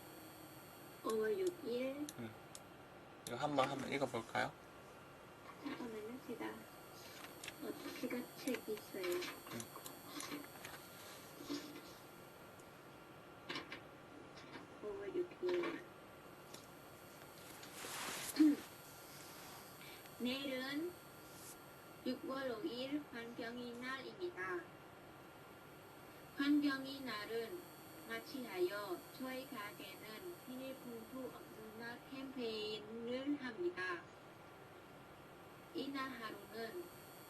5월 6일. 이거 한번 읽어볼까요? 잠깐만요, 제가 책 있어요. 내일은 6월 5일 환경의 날입니다. 환경의 날은 맞이하여 저희 가게는 비닐봉투 없는 날 캠페인을 합니다. 이날 하루는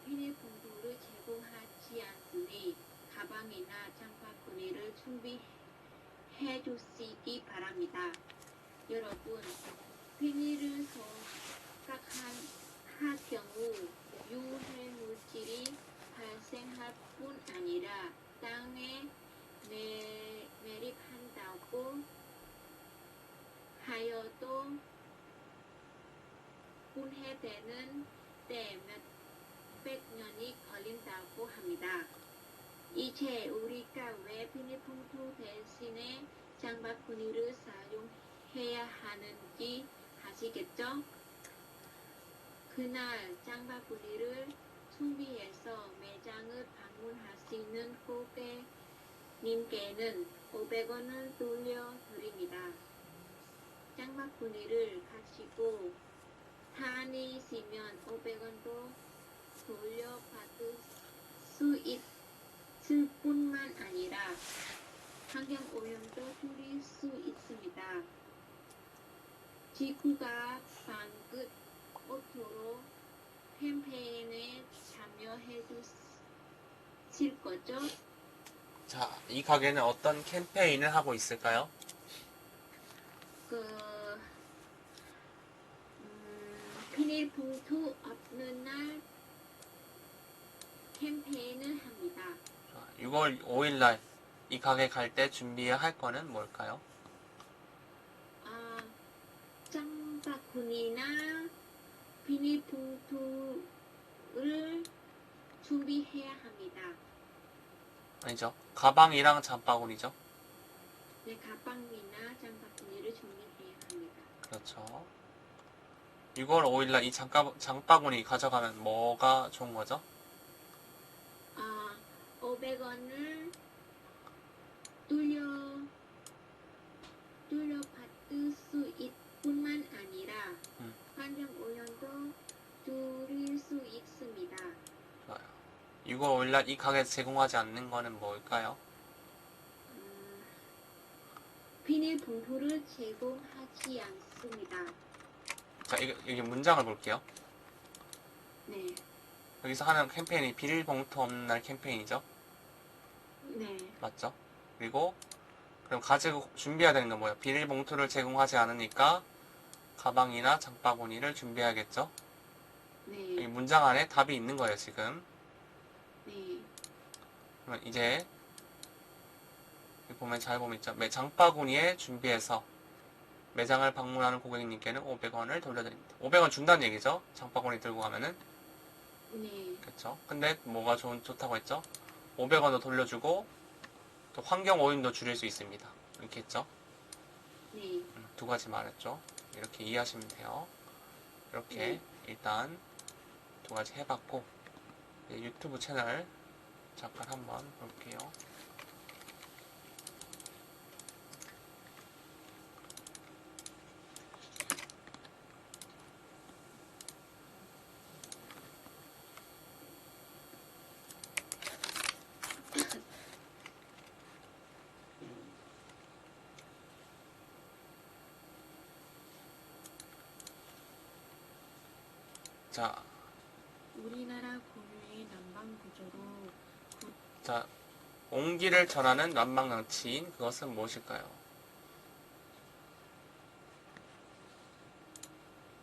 비닐봉투를 제공하지 않으니 가방이나 장바구니를 준비해 여러분, 비닐을 할 경우 유해 물질이 발생할 뿐 아니라 땅에 매립한다고 하여도 분해되는 데 몇백 년이 걸린다고 합니다. 이제 우리가 왜 비닐봉투 대신에 장바구니를 사용해야 하는지 아시겠죠? 그날 장바구니를 준비해서 매장을 방문하시는 고객님께는 500원을 돌려드립니다. 장바구니를 가지고 다니시면 500원도 돌려받을 수 있을 뿐만 아니라 환경오염도 줄일 수 있습니다. 지구가 방긋 오토로 캠페인에 참여해 주실 거죠? 자, 이 가게는 어떤 캠페인을 하고 있을까요? 비닐봉투 없는 날 캠페인을 합니다. 6월 5일날 이 가게 갈 때 준비해야 할 거는 뭘까요? 장바구니나 비닐봉투를 준비해야 합니다. 아니죠. 가방이랑 장바구니죠. 네, 가방이나 장바구니를 준비해야 합니다. 그렇죠. 6월 5일날 이 장바구니 가져가면 뭐가 좋은 거죠? 500원을 돌려받을 수 있을 뿐만 아니라 환경오염도 줄일 수 있습니다. 좋아요. 6월 5일날 이 가게에서 제공하지 않는 거는 뭘까요? 비닐봉투를 제공하지 않습니다. 자, 여기 문장을 볼게요. 네, 여기서 하는 캠페인이 비닐봉투 없는 날 캠페인이죠. 네, 맞죠? 그리고 그럼 가지고 준비해야 되는 건 뭐예요? 비닐봉투를 제공하지 않으니까 가방이나 장바구니를 준비해야겠죠? 여기 네, 문장 안에 답이 있는 거예요, 지금. 네, 그러면 이제 여기 보면 잘 보면 있죠? 장바구니에 준비해서 매장을 방문하는 고객님께는 500원을 돌려드립니다. 500원 준다는 얘기죠? 장바구니 들고 가면은. 네, 그렇죠? 근데 뭐가 좋다고 했죠? 500원도 돌려주고 또 환경 오염도 줄일 수 있습니다. 이렇게 했죠? 네, 두 가지 말했죠? 이렇게 이해하시면 돼요. 이렇게 네. 일단 두 가지 해봤고 유튜브 채널 잠깐 한번 볼게요. 자, 우리나라 고유의 난방 구조로 자, 온기를 전하는 난방장치인 그것은 무엇일까요?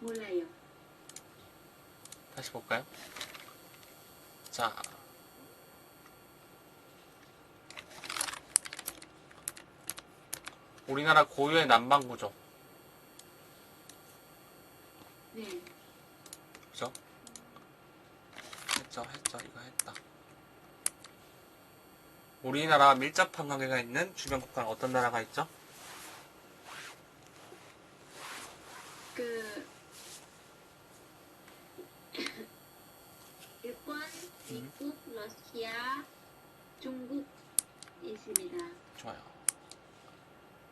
몰라요. 다시 볼까요? 자, 우리나라 고유의 난방 구조. 네, 그죠? 했죠. 이거 했다. 우리나라 밀접한 관계가 있는 주변 국가는 어떤 나라가 있죠? 일본, 미국, 러시아, 중국 있습니다. 좋아요.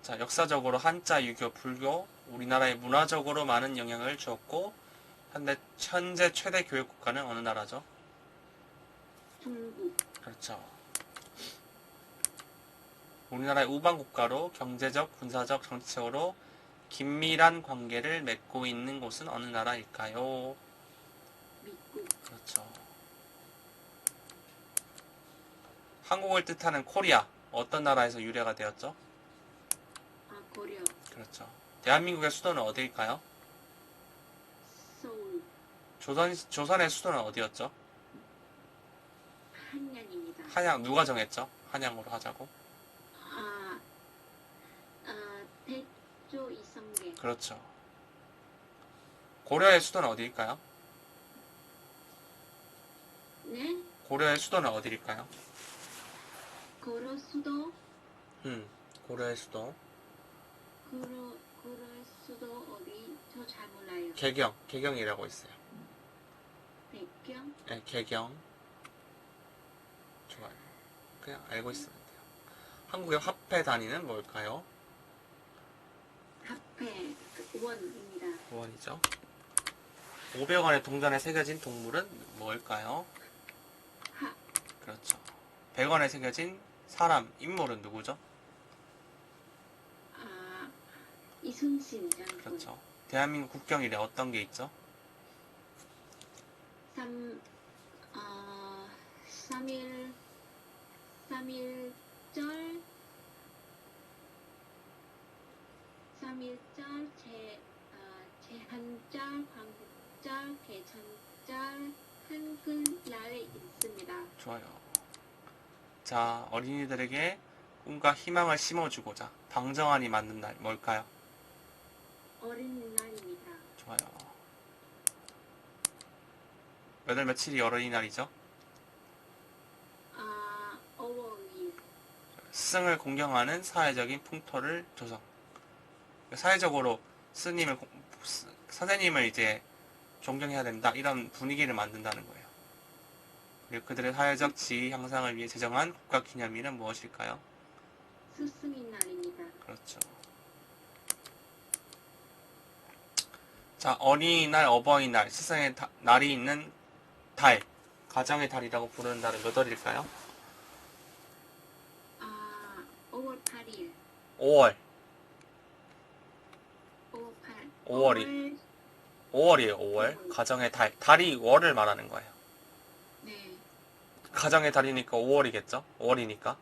자, 역사적으로 한자, 유교, 불교, 우리나라에 문화적으로 많은 영향을 주었고, 현재 최대 교육 국가는 어느 나라죠? 중국, 그렇죠. 우리나라의 우방 국가로 경제적, 군사적, 정치적으로 긴밀한 관계를 맺고 있는 곳은 어느 나라일까요? 미국, 그렇죠. 한국을 뜻하는 코리아, 어떤 나라에서 유래가 되었죠? 고려, 그렇죠. 대한민국의 수도는 어디일까요? 서울 조선의 수도는 어디였죠? 한양입니다. 한양, 누가 정했죠? 한양으로 하자고. 아, 대조 이성계. 그렇죠. 고려의 수도는 어디일까요? 네, 고려의 수도는 어디일까요? 고려 수도, 고려의 수도. 고려 수도 어디? 저 잘 몰라요. 개경이라고 있어요. 백경? 네, 개경. 좋아요. 그냥 알고 있으면 돼요. 한국의 화폐 단위는 뭘까요? 화폐 원입니다. 원이죠. 500원의 동전에 새겨진 동물은 뭘까요? 하, 그렇죠. 100원에 새겨진 사람, 인물은 누구죠? 이순신 장군. 그렇죠. 대한민국 국경일에 어떤 게 있죠? 3일, 3일절, 3일절, 제한절, 광복절, 개천절, 한글날에 있습니다. 좋아요. 자, 어린이들에게 꿈과 희망을 심어주고자 방정환이 만든 날 뭘까요? 어린이날입니다. 좋아요. 몇 월 며칠이 어린이날이죠? 5월 2일. 스승을 공경하는 사회적인 풍토를 조성. 사회적으로 선생님을 이제 존경해야 된다. 이런 분위기를 만든다는 거예요. 그리고 그들의 사회적 지위 향상을 위해 제정한 국가기념일은 무엇일까요? 스승의 날입니다. 그렇죠. 자, 어린이날, 어버이날, 스승의 날이 있는 달, 가정의 달이라고 부르는 달은 몇 월일까요? 5월 8일. 5월. 5월 8일. 5월이. 5월이에요, 5월. 가정의 달. 달이 월을 말하는 거예요. 네. 가정의 달이니까 5월이겠죠? 5월이니까.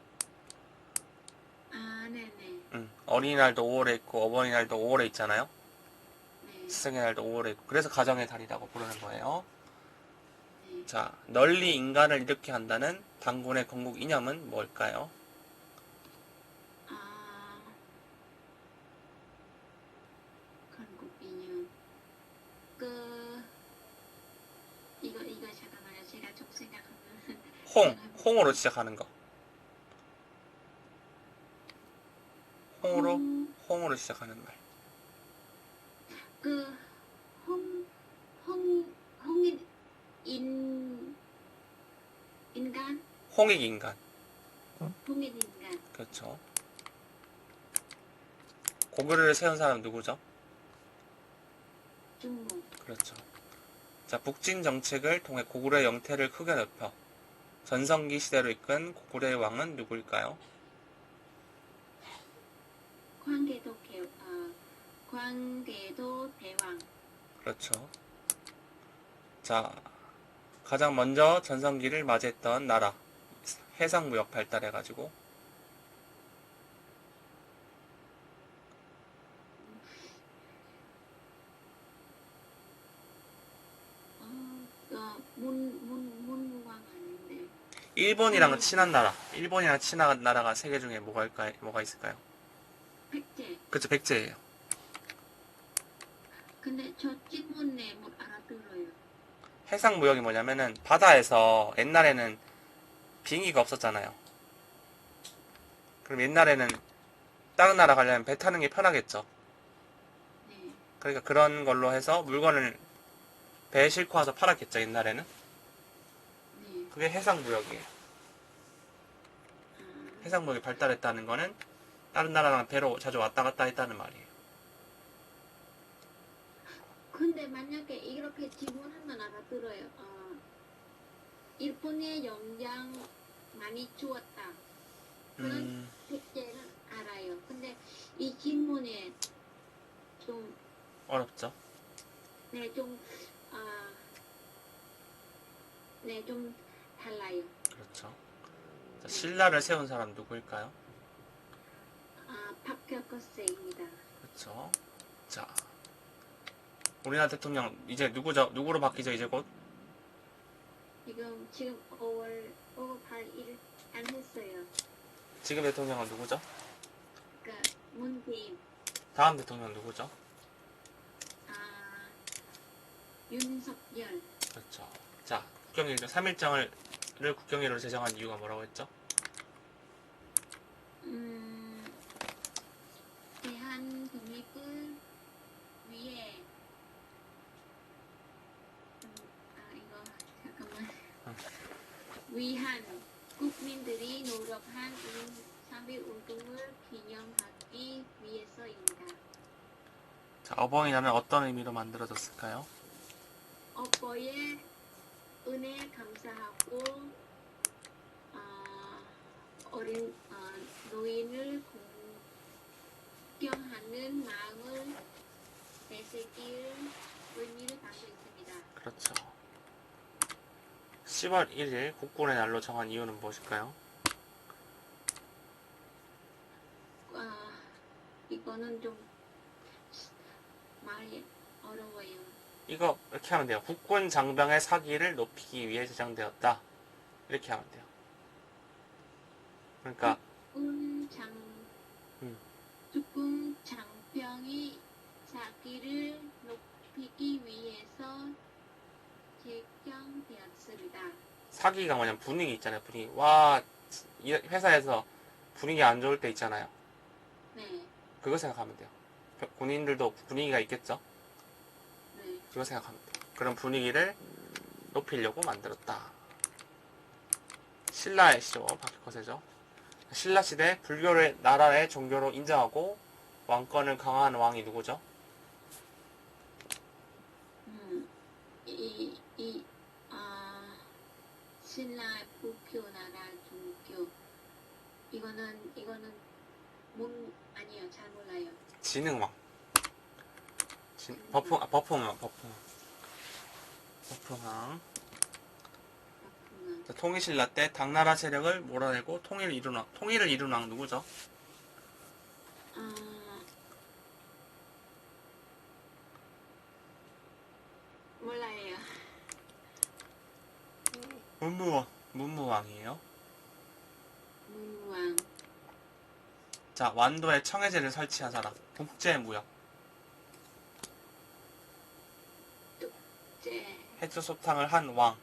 네네. 어린이날도 5월에 있고, 어버이날도 5월에 있잖아요? 네. 스승의 날도 5월에 있고, 그래서 가정의 달이라고 부르는 거예요. 네. 자, 널리 인간을 일으켜 한다는 단군의 건국 이념은 뭘까요? 한국 인형. 이거 잠깐만요. 제가 좀 생각하면. 홍으로 시작하는 거. 홍으로 시작하는 말. 홍인 인간? 홍익 인간. 홍인 인간. 그렇죠. 고구려를 세운 사람 누구죠? 중국. 그렇죠. 자, 북진 정책을 통해 고구려의 영토를 크게 넓혀 전성기 시대로 이끈 고구려의 왕은 누구일까요? 광개도 대왕. 그렇죠. 자, 가장 먼저 전성기를 맞이했던 나라. 해상무역 발달해가지고. 문무왕 아닌데. 일본이랑 친한 나라. 일본이랑 친한 나라가 세계 중에 뭐가 있을까요? 백제. 그렇죠, 백제예요. 근데 저 질문에 못 알아들어요. 해상무역이 뭐냐면은 바다에서 옛날에는 비행기가 없었잖아요. 그럼 옛날에는 다른 나라 가려면 배 타는 게 편하겠죠. 네. 그러니까 그런 걸로 해서 물건을 배에 싣고 와서 팔았겠죠, 옛날에는. 네. 그게 해상무역이에요. 해상무역이 발달했다는 거는 다른 나라랑 배로 자주 왔다 갔다 했다는 말이에요. 근데 만약에 이렇게 질문하면 알아들어요. 일본에 영향 많이 주었다. 그런 백제는 알아요. 근데 이 질문에 좀 어렵죠? 네, 좀 달라요. 그렇죠. 자, 신라를 세운 사람 누구일까요? 박혁거세입니다. 그렇죠. 자, 우리나라 대통령 이제 누구죠? 누구로 바뀌죠? 이제 곧? 지금 5월 8일 안 했어요. 지금 대통령은 누구죠? 그러니까 문재인, 다음 대통령 누구죠? 윤석열. 그렇죠. 자, 국경일정 3일정을 국경일로 제정한 이유가 뭐라고 했죠? 대한 독립을 위해 이거 잠깐만. 위한 국민들이 노력한 3.1 운동을 기념하기 위해서입니다. 자, 어버이날은 어떤 의미로 만들어졌을까요? 어버이의 은혜 감사하고 어린 노인을 공경하는 마음을 되새길 의미를 담고 있습니다. 그렇죠. 10월 1일 국군의 날로 정한 이유는 무엇일까요? 이거는 좀 말이 어려워요. 이거 이렇게 하면 돼요. 국군 장병의 사기를 높이기 위해 제정되었다. 이렇게 하면 돼요. 그러니까 국군 장병이 사기를 높이기 위해서 제정되었습니다. 사기가 뭐냐면 분위기 있잖아요. 분위기. 와, 이 회사에서 분위기 안 좋을 때 있잖아요. 네, 그거 생각하면 돼요. 군인들도 분위기가 있겠죠? 네. 그거 생각하면 돼요. 그런 분위기를 높이려고 만들었다. 신라의 시죠. 박혁거세죠. 신라 시대 불교를 나라의 종교로 인정하고 왕권을 강화한 왕이 누구죠? 신라 부교 나라 종교. 이거는 아니요, 잘 몰라요. 진흥왕. 버풍왕. 버풍왕. 통일신라 때 당나라 세력을 몰아내고 통일을 이룬 왕 누구죠? 몰라요. 문무왕이에요. 문왕. 자, 완도에 청해제를 설치한 사람. 국제무역. 해수소탕을 한 왕.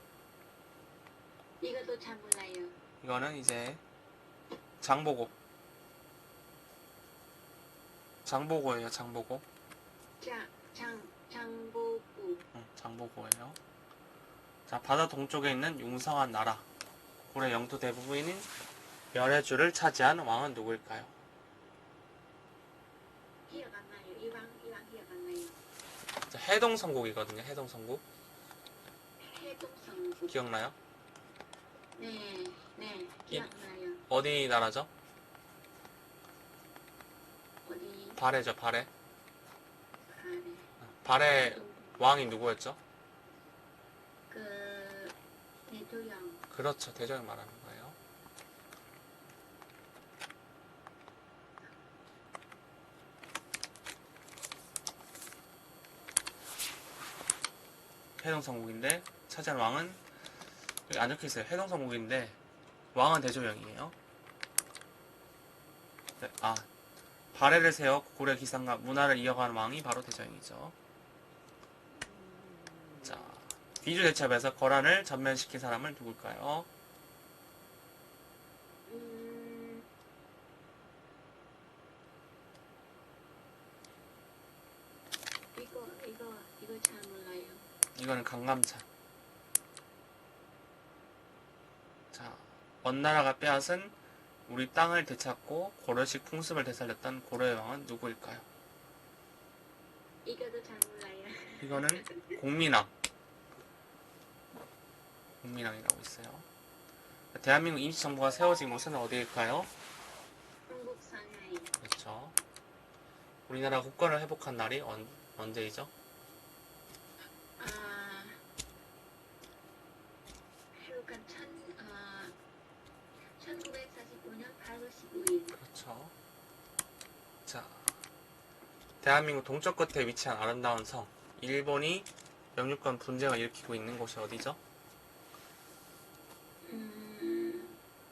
이것도 잘 몰라요. 이거는 이제 장보고. 장보고예요. 장보고. 장보고. 장보고예요. 자, 바다 동쪽에 있는 융성한 나라. 고려 영토 대부분인 열애주를 차지한 왕은 누구일까요? 기억 안 나요. 이왕 기억 안 나요. 자, 해동성국이거든요. 해동성국. 해동성국. 기억나요? 네, 기억나요. 어디 나라죠? 어디? 발해죠. 발해. 발해. 발해 왕이 누구였죠? 대조영. 그렇죠. 대조영 말하는 거예요. 해동성국인데 차지한 왕은 여기 안 적혀있어요. 해동성국인데 왕은 대조영이에요. 네, 발해를 세워 고려 기상과 문화를 이어가는 왕이 바로 대조영이죠. 자, 귀주 대첩에서 거란을 전면시킨 사람은 누굴까요? 이거 잘 몰라요. 이거는 강감찬. 자, 원나라가 빼앗은 우리 땅을 되찾고 고려식 풍습을 되살렸던 고려의 왕은 누구일까요? 이것도 잘 몰라요. 이거는 공민왕. 공민왕이라고 있어요. 대한민국 임시정부가 세워진 곳은 어디일까요? 한국 상하이. 그렇죠. 우리나라 국권을 회복한 날이 언제이죠? 회복한 1945년 8월 15일. 그렇죠. 자, 대한민국 동쪽 끝에 위치한 아름다운 성. 일본이 영유권 분쟁을 일으키고 있는 곳이 어디죠?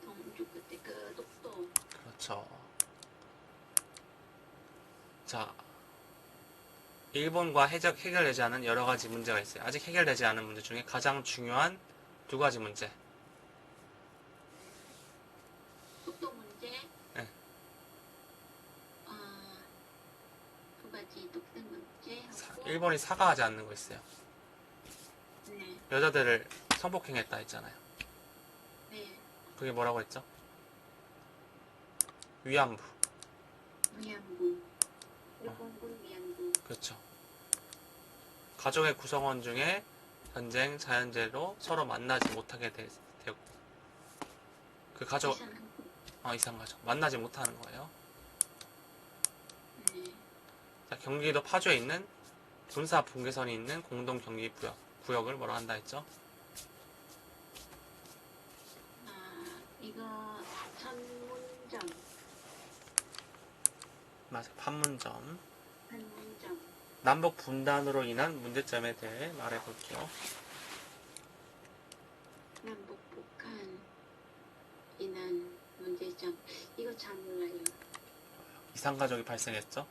동쪽 끝에 그 독도. 그렇죠. 자, 일본과 해결되지 않은 여러 가지 문제가 있어요. 아직 해결되지 않은 문제 중에 가장 중요한 두 가지 문제. 독도 문제. 네. 두 가지 독도 문제 하고. 일본이 사과하지 않는 거 있어요. 네. 여자들을 성폭행했다 했잖아요. 네. 그게 뭐라고 했죠? 위안부. 위안부. 일본군 위안부. 그렇죠. 가족의 구성원 중에 전쟁, 자연재해로 서로 만나지 못하게 되고 그 가족, 이상가족 만나지 못하는 거예요. 네. 자, 경기도 파주에 있는 군사 분계선이 있는 공동 경기 구역을 뭐라 한다 했죠? 이거 판문점. 맞아요. 판문점. 판문점. 남북 분단으로 인한 문제점에 대해 말해볼게요. 남북 북한 인한 문제점. 이거 잘 몰라요. 이상가족이 발생했죠?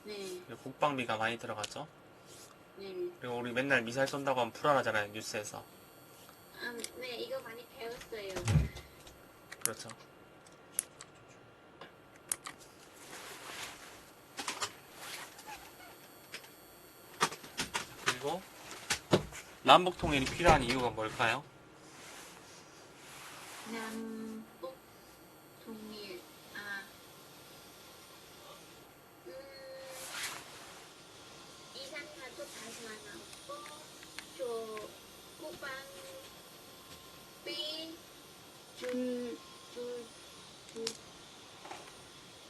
네. 그리고 국방비가 많이 들어가죠? 네. 그리고 우리 맨날 미사일 쏜다고 하면 불안하잖아요, 뉴스에서. 네, 이거 많이 배웠어요. 그렇죠. 그리고 남북 통일이 필요한 이유가 뭘까요? 남북 통일. 이산화탄소 발생하고 저 국방비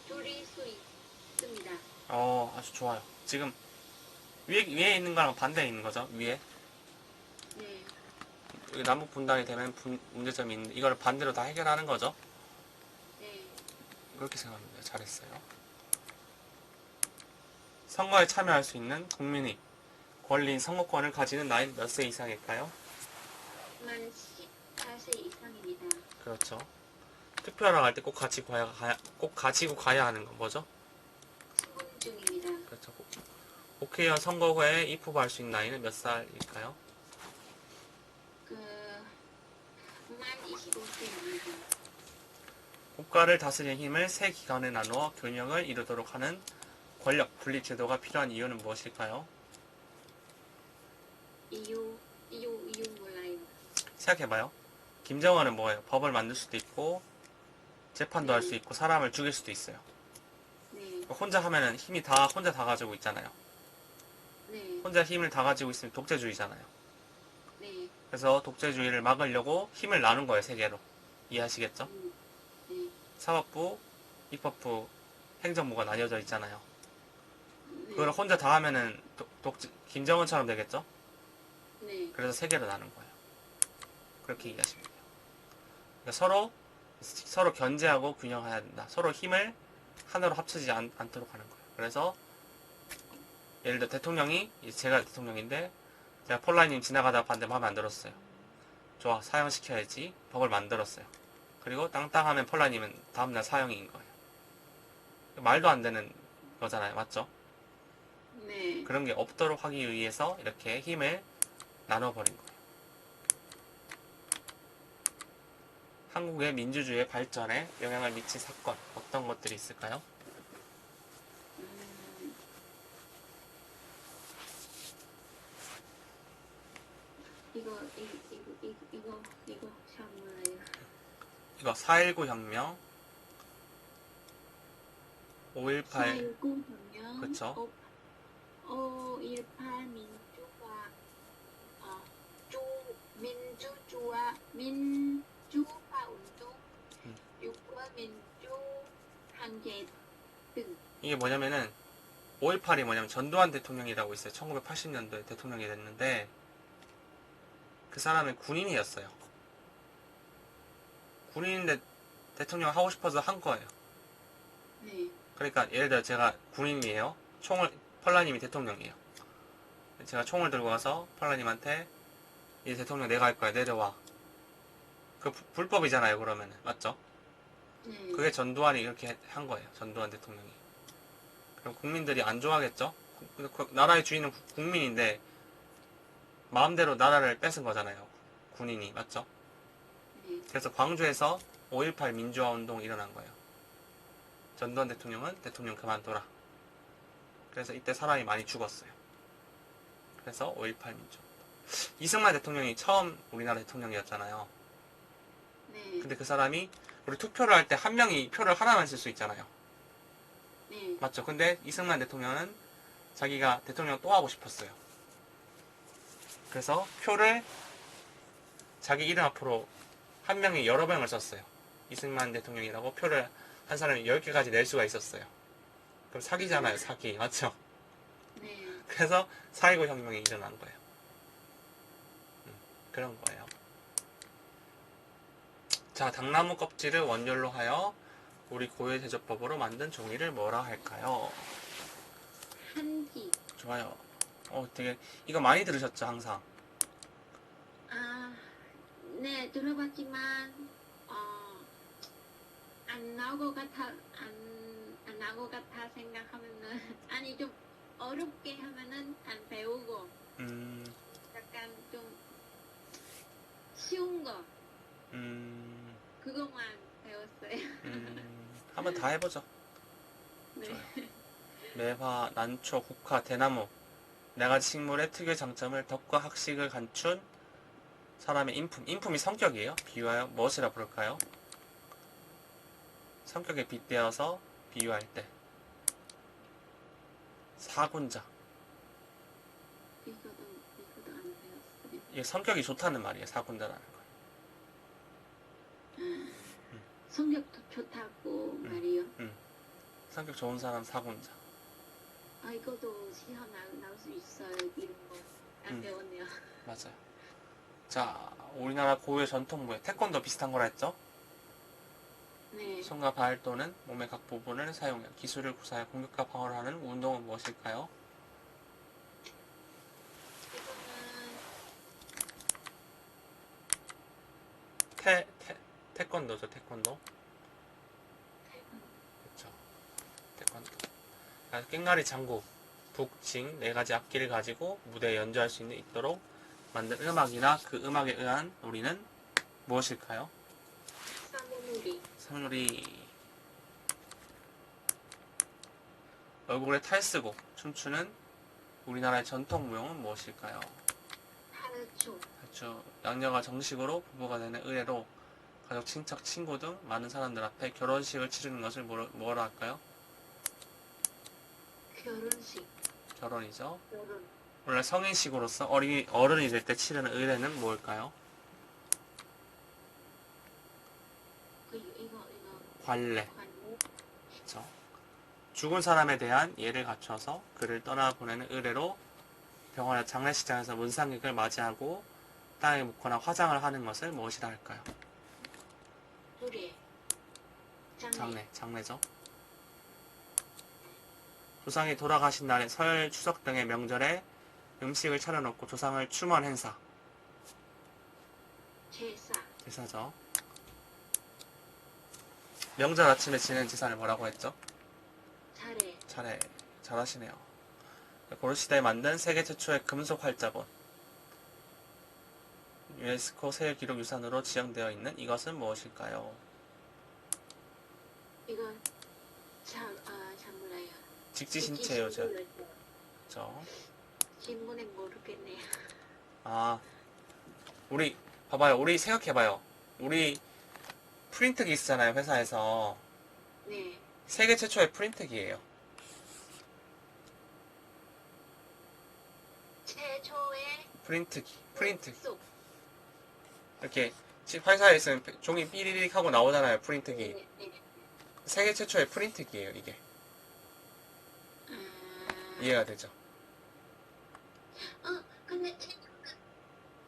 줄일 수 있습니다. 아주 좋아요. 지금 위에 있는 거랑 반대에 있는 거죠, 위에. 네. 여기 남북 분단이 되면 문제점이 있는데 이걸 반대로 다 해결하는 거죠. 네. 그렇게 생각합니다. 잘했어요. 선거에 참여할 수 있는 국민의 권리인 선거권을 가지는 나이는 몇 세 이상일까요? 만 18세 이상입니다. 그렇죠. 투표하러 갈 때 꼭 가지고 가야 하는 건 뭐죠? 신분증입니다. 그렇죠. 국회의원 선거구에 입후보할 수 있는 나이는 몇 살일까요? 만 25세입니다. 국가를 다스리는 힘을 세 기관에 나누어 균형을 이루도록 하는 권력 분립 제도가 필요한 이유는 무엇일까요? 이유 몰라요. 생각해봐요. 김정은은 뭐예요? 법을 만들 수도 있고 재판도 할 수 있고 사람을 죽일 수도 있어요. 네. 혼자 하면은 힘이 다 혼자 다 가지고 있잖아요. 네. 혼자 힘을 다 가지고 있으면 독재주의잖아요. 네. 그래서 독재주의를 막으려고 힘을 나눈 거예요, 세 개로. 이해하시겠죠? 네. 사법부, 입법부, 행정부가 나뉘어져 있잖아요. 네. 그걸 혼자 다 하면은 김정은처럼 되겠죠? 네. 그래서 세 개로 나눈 거예요. 그렇게 이해하시면 돼요. 그러니까 서로 견제하고 균형해야 된다. 서로 힘을 하나로 합치지 않도록 하는 거예요. 그래서 예를 들어 대통령이 제가 대통령인데 제가 폴라님 지나가다가 봤는데 마음에 안 들었어요. 좋아, 사형시켜야지. 법을 만들었어요. 그리고 땅땅하면 폴라님은 다음날 사형인 거예요. 말도 안 되는 거잖아요. 맞죠? 네. 그런 게 없도록 하기 위해서 이렇게 힘을 나눠버린 거예요. 한국의 민주주의의 발전에 영향을 미친 사건, 어떤 것들이 있을까요? 이거 잘 몰라요. 이거 4.19 혁명, 5.18, 4.19 혁명. 그쵸? 5.18 민주화 운동, 6월 민주 항쟁 등. 이게 뭐냐면은 5.18이 뭐냐면 전두환 대통령이라고 있어요. 1980년도에 대통령이 됐는데 그 사람은 군인이었어요. 군인인데 대통령 하고 싶어서 한 거예요. 네. 그러니까 예를 들어 제가 군인이에요. 펄라님이 대통령이에요. 제가 총을 들고 와서 펄라님한테 이 대통령 내가 할 거야 내려와. 그 불법이잖아요 그러면은 맞죠? 네. 그게 전두환이 이렇게 한 거예요. 전두환 대통령이. 그럼 국민들이 안 좋아하겠죠? 나라의 주인은 국민인데 마음대로 나라를 뺏은 거잖아요. 군인이 맞죠? 네. 그래서 광주에서 5.18 민주화 운동이 일어난 거예요. 전두환 대통령은 대통령 그만둬라. 그래서 이때 사람이 많이 죽었어요. 그래서 5.18 민주화 운동. 이승만 대통령이 처음 우리나라 대통령이었잖아요. 네. 근데 그 사람이 우리 투표를 할 때 한 명이 표를 하나만 쓸 수 있잖아요. 네. 맞죠? 근데 이승만 대통령은 자기가 대통령 또 하고 싶었어요. 그래서 표를 자기 이름 앞으로 한 명이 여러 명을 썼어요. 이승만 대통령이라고 표를 한 사람이 10개까지 낼 수가 있었어요. 그럼 사기잖아요, 사기. 맞죠? 네. 그래서 4.19 혁명이 일어난 거예요. 그런 거예요. 자, 당나무 껍질을 원료로 하여 우리 고유 제조법으로 만든 종이를 뭐라 할까요? 한지. 좋아요. 되게 이거 많이 들으셨죠, 항상. 아, 네, 들어봤지만, 안 나올 것 같아, 안 나올 것 같아 생각하면은, 아니, 좀 어렵게 하면은 안 배우고, 음, 약간 좀 쉬운 거, 음, 그것만 배웠어요. 한번 다 해보죠. 네. 좋아요. 매화, 난초, 국화, 대나무 4가지 식물의 특유의 장점을 덕과 학식을 갖춘 사람의 인품. 인품이 성격이에요. 비유하여 무엇이라 부를까요? 성격에 빗대어서 비유할 때. 사군자. 이거도 안 배웠어요. 이게 성격이 좋다는 말이에요. 사군자라는 걸. 성격도 좋다고 말이요. 성격 좋은 사람 사군자. 아, 이것도 시험 나올 수 있어요. 이런 거. 안 배웠네요. 맞아요. 자, 우리나라 고유의 전통무예. 태권도 비슷한 거라 했죠? 네. 손과 발 또는 몸의 각 부분을 사용해 기술을 구사하여 공격과 방어를 하는 운동은 무엇일까요? 이거는 태권도죠, 태권도. 그렇죠. 태권도. 깽가리 장구, 북징 4가지 악기를 가지고 무대에 연주할 수 있도록 만든 음악이나 그 음악에 의한 놀이는 무엇일까요? 사무놀이. 상놀이. 얼굴에 탈 쓰고 춤추는 우리나라의 전통 무용은 무엇일까요? 하르초. 그렇죠. 양녀가 정식으로 부부가 되는 의례로 가족, 친척, 친구 등 많은 사람들 앞에 결혼식을 치르는 것을 뭐라 할까요? 결혼식. 결혼이죠. 결혼. 원래 성인식으로서 어른이 될 때 치르는 의례는 뭘까요? 이거. 관례. 관모. 그렇죠. 죽은 사람에 대한 예를 갖춰서 그를 떠나보내는 의례로 병원의 장례식장에서 문상객을 맞이하고 땅에 묻거나 화장을 하는 것을 무엇이라 할까요? 둘이. 장례죠. 조상이 돌아가신 날에 설, 추석 등의 명절에 음식을 차려놓고 조상을 추모한 행사. 제사죠. 명절 아침에 지내는 제사를 뭐라고 했죠? 차례. 잘하시네요. 고려시대에 만든 세계 최초의 금속 활자본. 유네스코 세계기록유산으로 지정되어 있는 이것은 무엇일까요? 이건 잘 몰라요. 직지신체요. 그렇죠. 질문에 모르겠네요. 우리 봐봐요. 우리 생각해봐요. 우리 프린트기 있잖아요. 회사에서. 네. 세계 최초의 프린트기예요. 최초의 프린트기. 속. 이렇게 회사에 있으면 종이 삐리릭 하고 나오잖아요. 프린트기. 네. 세계 최초의 프린트기예요. 이게. 이해가 되죠? 근데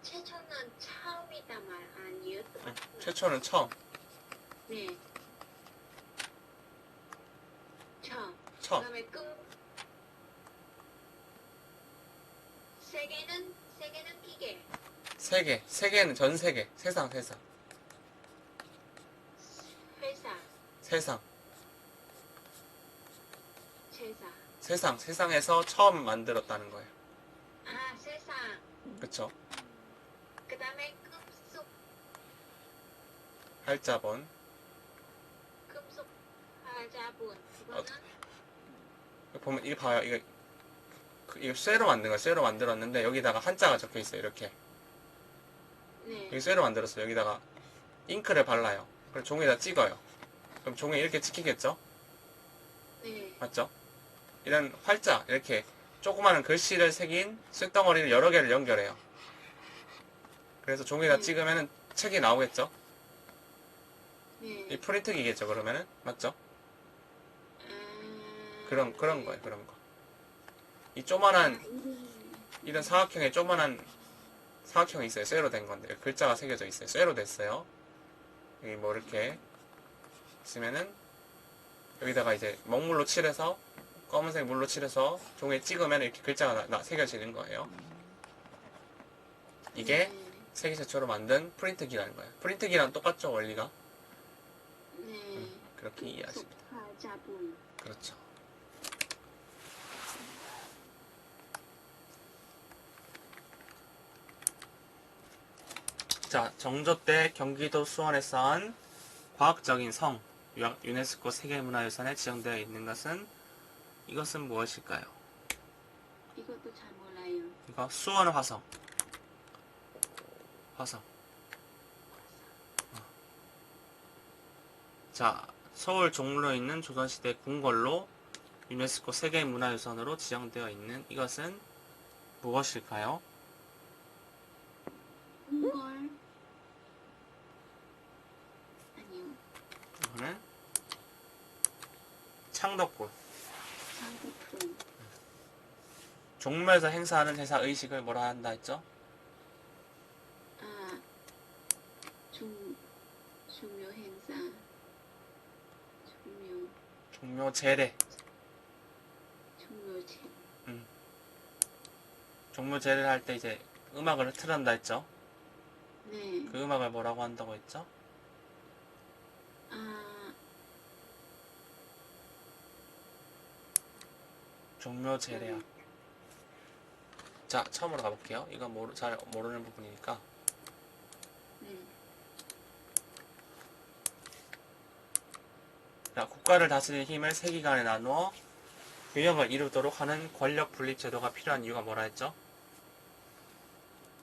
최초는 처음이다 말 아니에요? 최초는 처음. 네. 처음. 처음. 그다음에 세계는 기계. 세계. 세계는 전 세계. 세상. 회사. 세상. 제사. 세상에서 처음 만들었다는 거예요. 아, 세상. 그쵸? 그 다음에 금속. 할자본. 금속 화자본. 그거는 보면 이거 봐요. 이거 쇠로 만든 거예요. 쇠로 만들었는데 여기다가 한자가 적혀 있어요. 이렇게. 네. 여기 쇠로 만들었어요. 여기다가 잉크를 발라요. 그럼 종이에다 찍어요. 그럼 종이에 이렇게 찍히겠죠? 네. 맞죠? 이런 활자, 이렇게 조그마한 글씨를 새긴 쇳덩어리를 여러 개를 연결해요. 그래서 종이에다 찍으면은 책이 나오겠죠? 네. 이 프린트기겠죠, 그러면은? 맞죠? 아, 그런 거예요, 그런 거. 이 조만한, 이런 사각형에 조만한 사각형이 있어요. 쇠로 된 건데. 글자가 새겨져 있어요. 쇠로 됐어요. 여기 뭐 이렇게 있으면은, 여기다가 이제 먹물로 칠해서, 검은색 물로 칠해서 종이에 찍으면 이렇게 글자가 새겨지는 거예요. 이게 세계 최초로 만든 프린트기라는 거예요. 프린트기랑 똑같죠, 원리가? 네. 그렇게 이해하시면 돼요. 화자본. 그렇죠. 자, 정조 때 경기도 수원에 쌓은 과학적인 성, 유네스코 세계문화유산에 지정되어 있는 이것은 무엇일까요? 이것도 잘 몰라요. 이거 수원 화성. 화성. 자, 서울 종로에 있는 조선시대 궁궐로 유네스코 세계문화유산으로 지정되어 있는 이것은 무엇일까요? 궁궐. 아니요. 이거는 창덕궁. 장국풍. 종묘에서 행사하는 제사 의식을 뭐라 한다 했죠? 아, 중요 행사. 종묘 제례. 중요제. 종묘 제례를 할 때 이제 음악을 틀한다 했죠? 네. 그 음악을 뭐라고 한다고 했죠? 아, 종묘 제례악. 자, 처음으로 가볼게요. 이건 잘 모르는 부분이니까. 네. 자, 국가를 다스리는 힘을 세기간에 나누어 균형을 이루도록 하는 권력 분립 제도가 필요한 이유가 뭐라 했죠?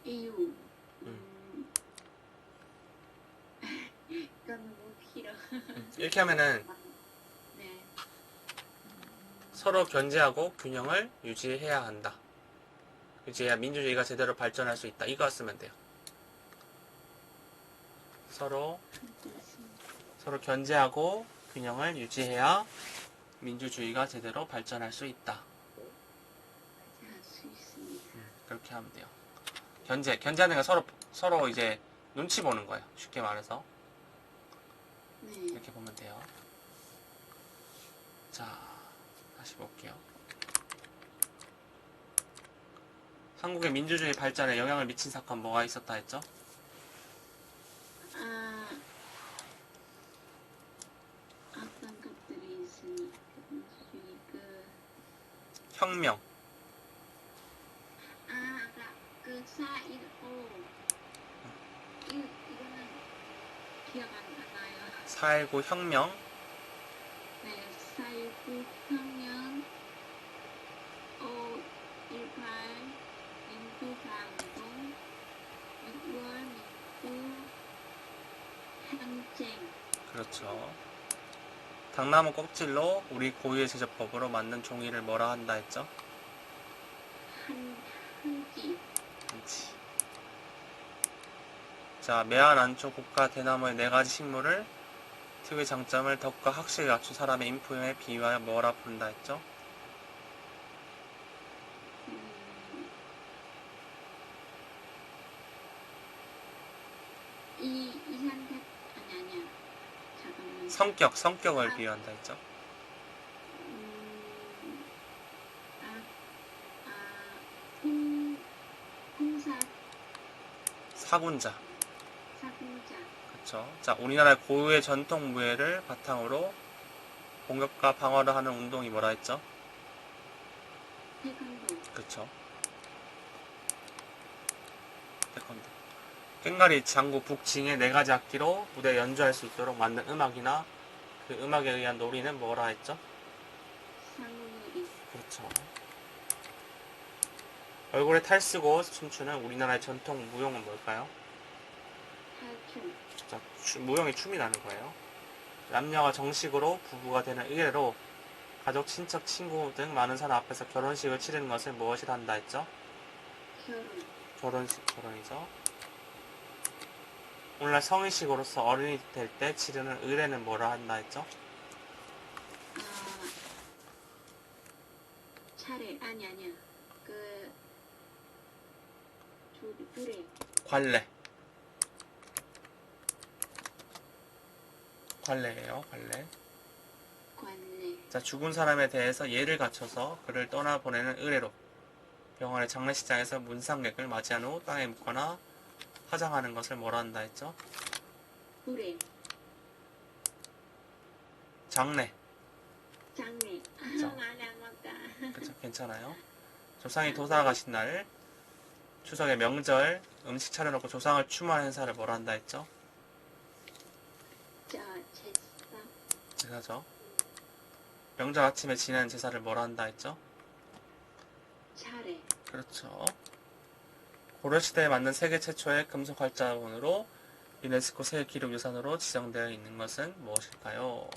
이유. 이건 너무 길어. 이렇게 하면은 네. 서로 견제하고 균형을 유지해야 한다. 유지해야 민주주의가 제대로 발전할 수 있다. 이거 쓰면 돼요. 서로 견제하고 균형을 유지해야 민주주의가 제대로 발전할 수 있다. 할 수 있습니다. 그렇게 하면 돼요. 견제하는 건 서로 이제 눈치 보는 거예요. 쉽게 말해서. 네. 이렇게 보면 돼요. 자, 다시 볼게요. 한국의 민주주의 발전에 영향을 미친 사건 뭐가 있었다 했죠? 아, 어떤 것들이 있으니까 혁명. 그 4.15 이거는 기억 안 나요. 4.19 혁명. 네, 4.19 혁명 5.18 민주화운동 6월 민주 항쟁. 그렇죠. 당나무 껍질로 우리 고유의 제조법으로 만든 종이를 뭐라 한다 했죠? 한지. 그렇지. 자, 매한 안초 국화 대나무의 4가지 식물을 특유의 장점을 덕과 확실히 갖춘 사람의 인품에 비유하여 뭐라 부른다 했죠? 이상태 아니야. 잠깐만. 성격을 비유한다 했죠? 음, 아, 사군자. 사군자, 그쵸. 자, 우리나라의 고유의 전통 무예를 바탕으로 공격과 방어를 하는 운동이 뭐라 했죠? 태권도, 그쵸. 태권도. 꽹가리, 장구, 북징의 네 가지 악기로 무대에 연주할 수 있도록 만든 음악이나 그 음악에 의한 놀이는 뭐라 했죠? 상놀이, 그렇죠. 얼굴에 탈 쓰고 춤추는 우리나라의 전통 무용은 뭘까요? 탈춤, 자, 무용이 춤이 나는 거예요. 남녀가 정식으로 부부가 되는 의례로 가족, 친척, 친구 등 많은 사람 앞에서 결혼식을 치르는 것을 무엇이라 한다 했죠? 결혼, 결혼이죠. 오늘날 성인식으로서 어른이 될 때 치르는 의례는 뭐라 한다 했죠? 아, 차례, 아니야. 둘에, 관례. 관례예요, 관례. 관례, 자, 죽은 사람에 대해서 예를 갖춰서 그를 떠나보내는 의례로 병원의 장례식장에서 문상객을 맞이한 후 땅에 묻거나 화장하는 것을 뭐라 한다 했죠? 불에, 장례. 장례, 그쵸. 말이 안 맞다. 그쵸, 괜찮아요. 조상이 도살아가신 날, 추석의 명절, 음식 차려놓고 조상을 추모하는 행사를 뭐라 한다 했죠? 제사, 제사죠. 명절 아침에 지내는 제사를 뭐라 한다 했죠? 차례, 그렇죠. 고려시대에 만든 세계 최초의 금속 활자본으로 유네스코 세계기록유산으로 지정되어 있는 것은 무엇일까요?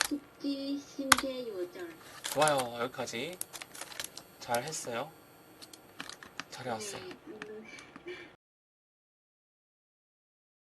숙지 심계 요절. 좋아요. 여기까지 잘 했어요. 잘해왔어. 네,